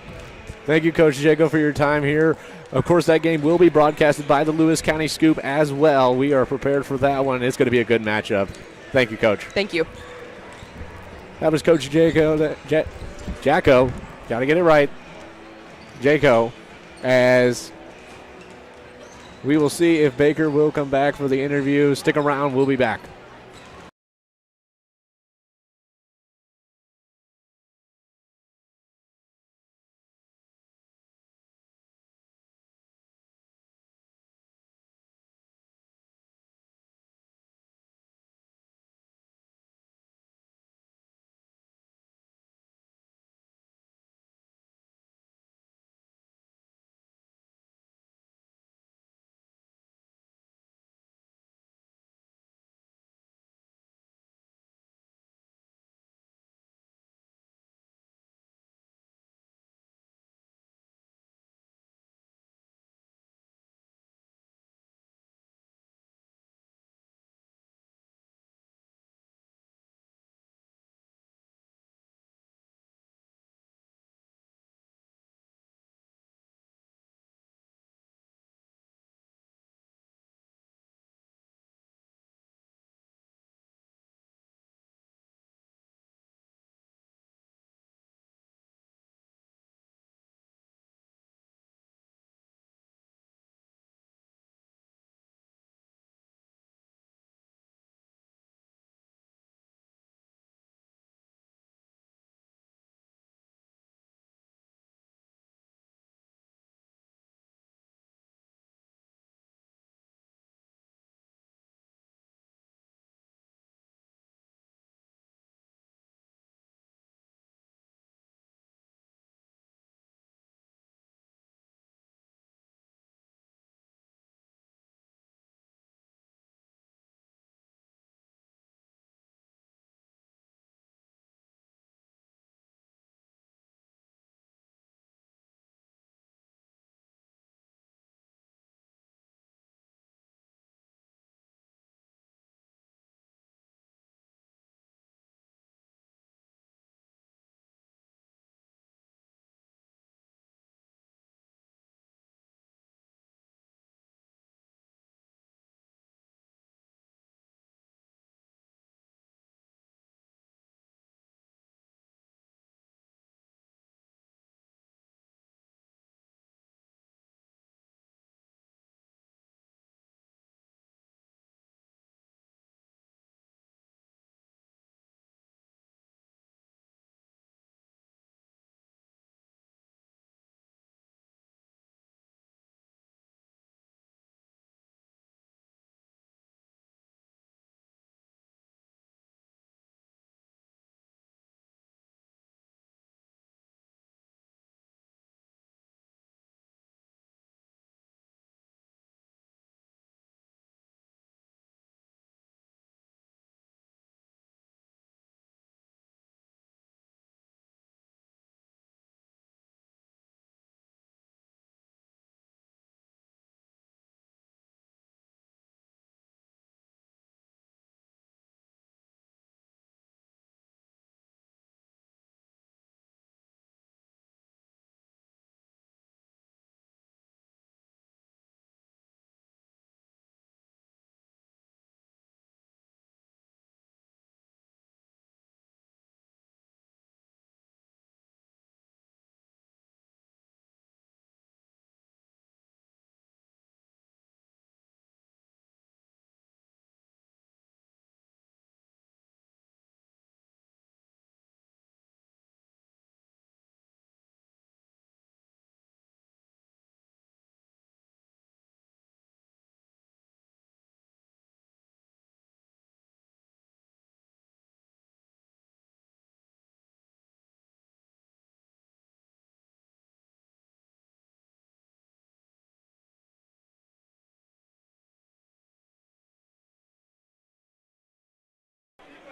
Thank you, Coach Jaco, for your time here. Of course, that game will be broadcasted by the Lewis County Scoop as well. We are prepared for that one. It's going to be a good matchup. Thank you, Coach. Thank you. That was Coach Jaco. Jacko, got to get it right. Jaco, as we will see if Baker will come back for the interview. Stick around. We'll be back.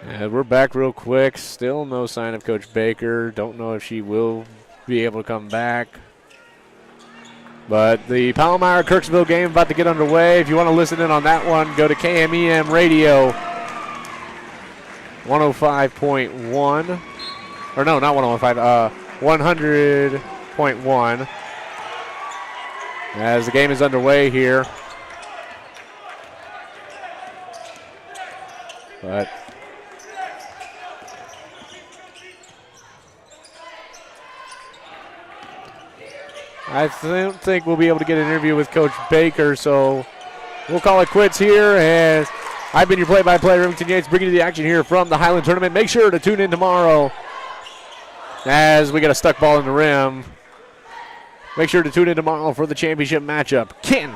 And we're back real quick. Still no sign of Coach Baker. Don't know if she will be able to come back. But the Palomar-Kirksville game about to get underway. If you want to listen in on that one, go to KMEM Radio 105.1. Or no, not 105. 100.1. As the game is underway here. But I don't think we'll be able to get an interview with Coach Baker, so we'll call it quits here. As I've been your play-by-play, Remington Yates, bringing you the action here from the Highland Tournament. Make sure to tune in tomorrow as we get a stuck ball in the rim. Make sure to tune in tomorrow for the championship matchup. Canton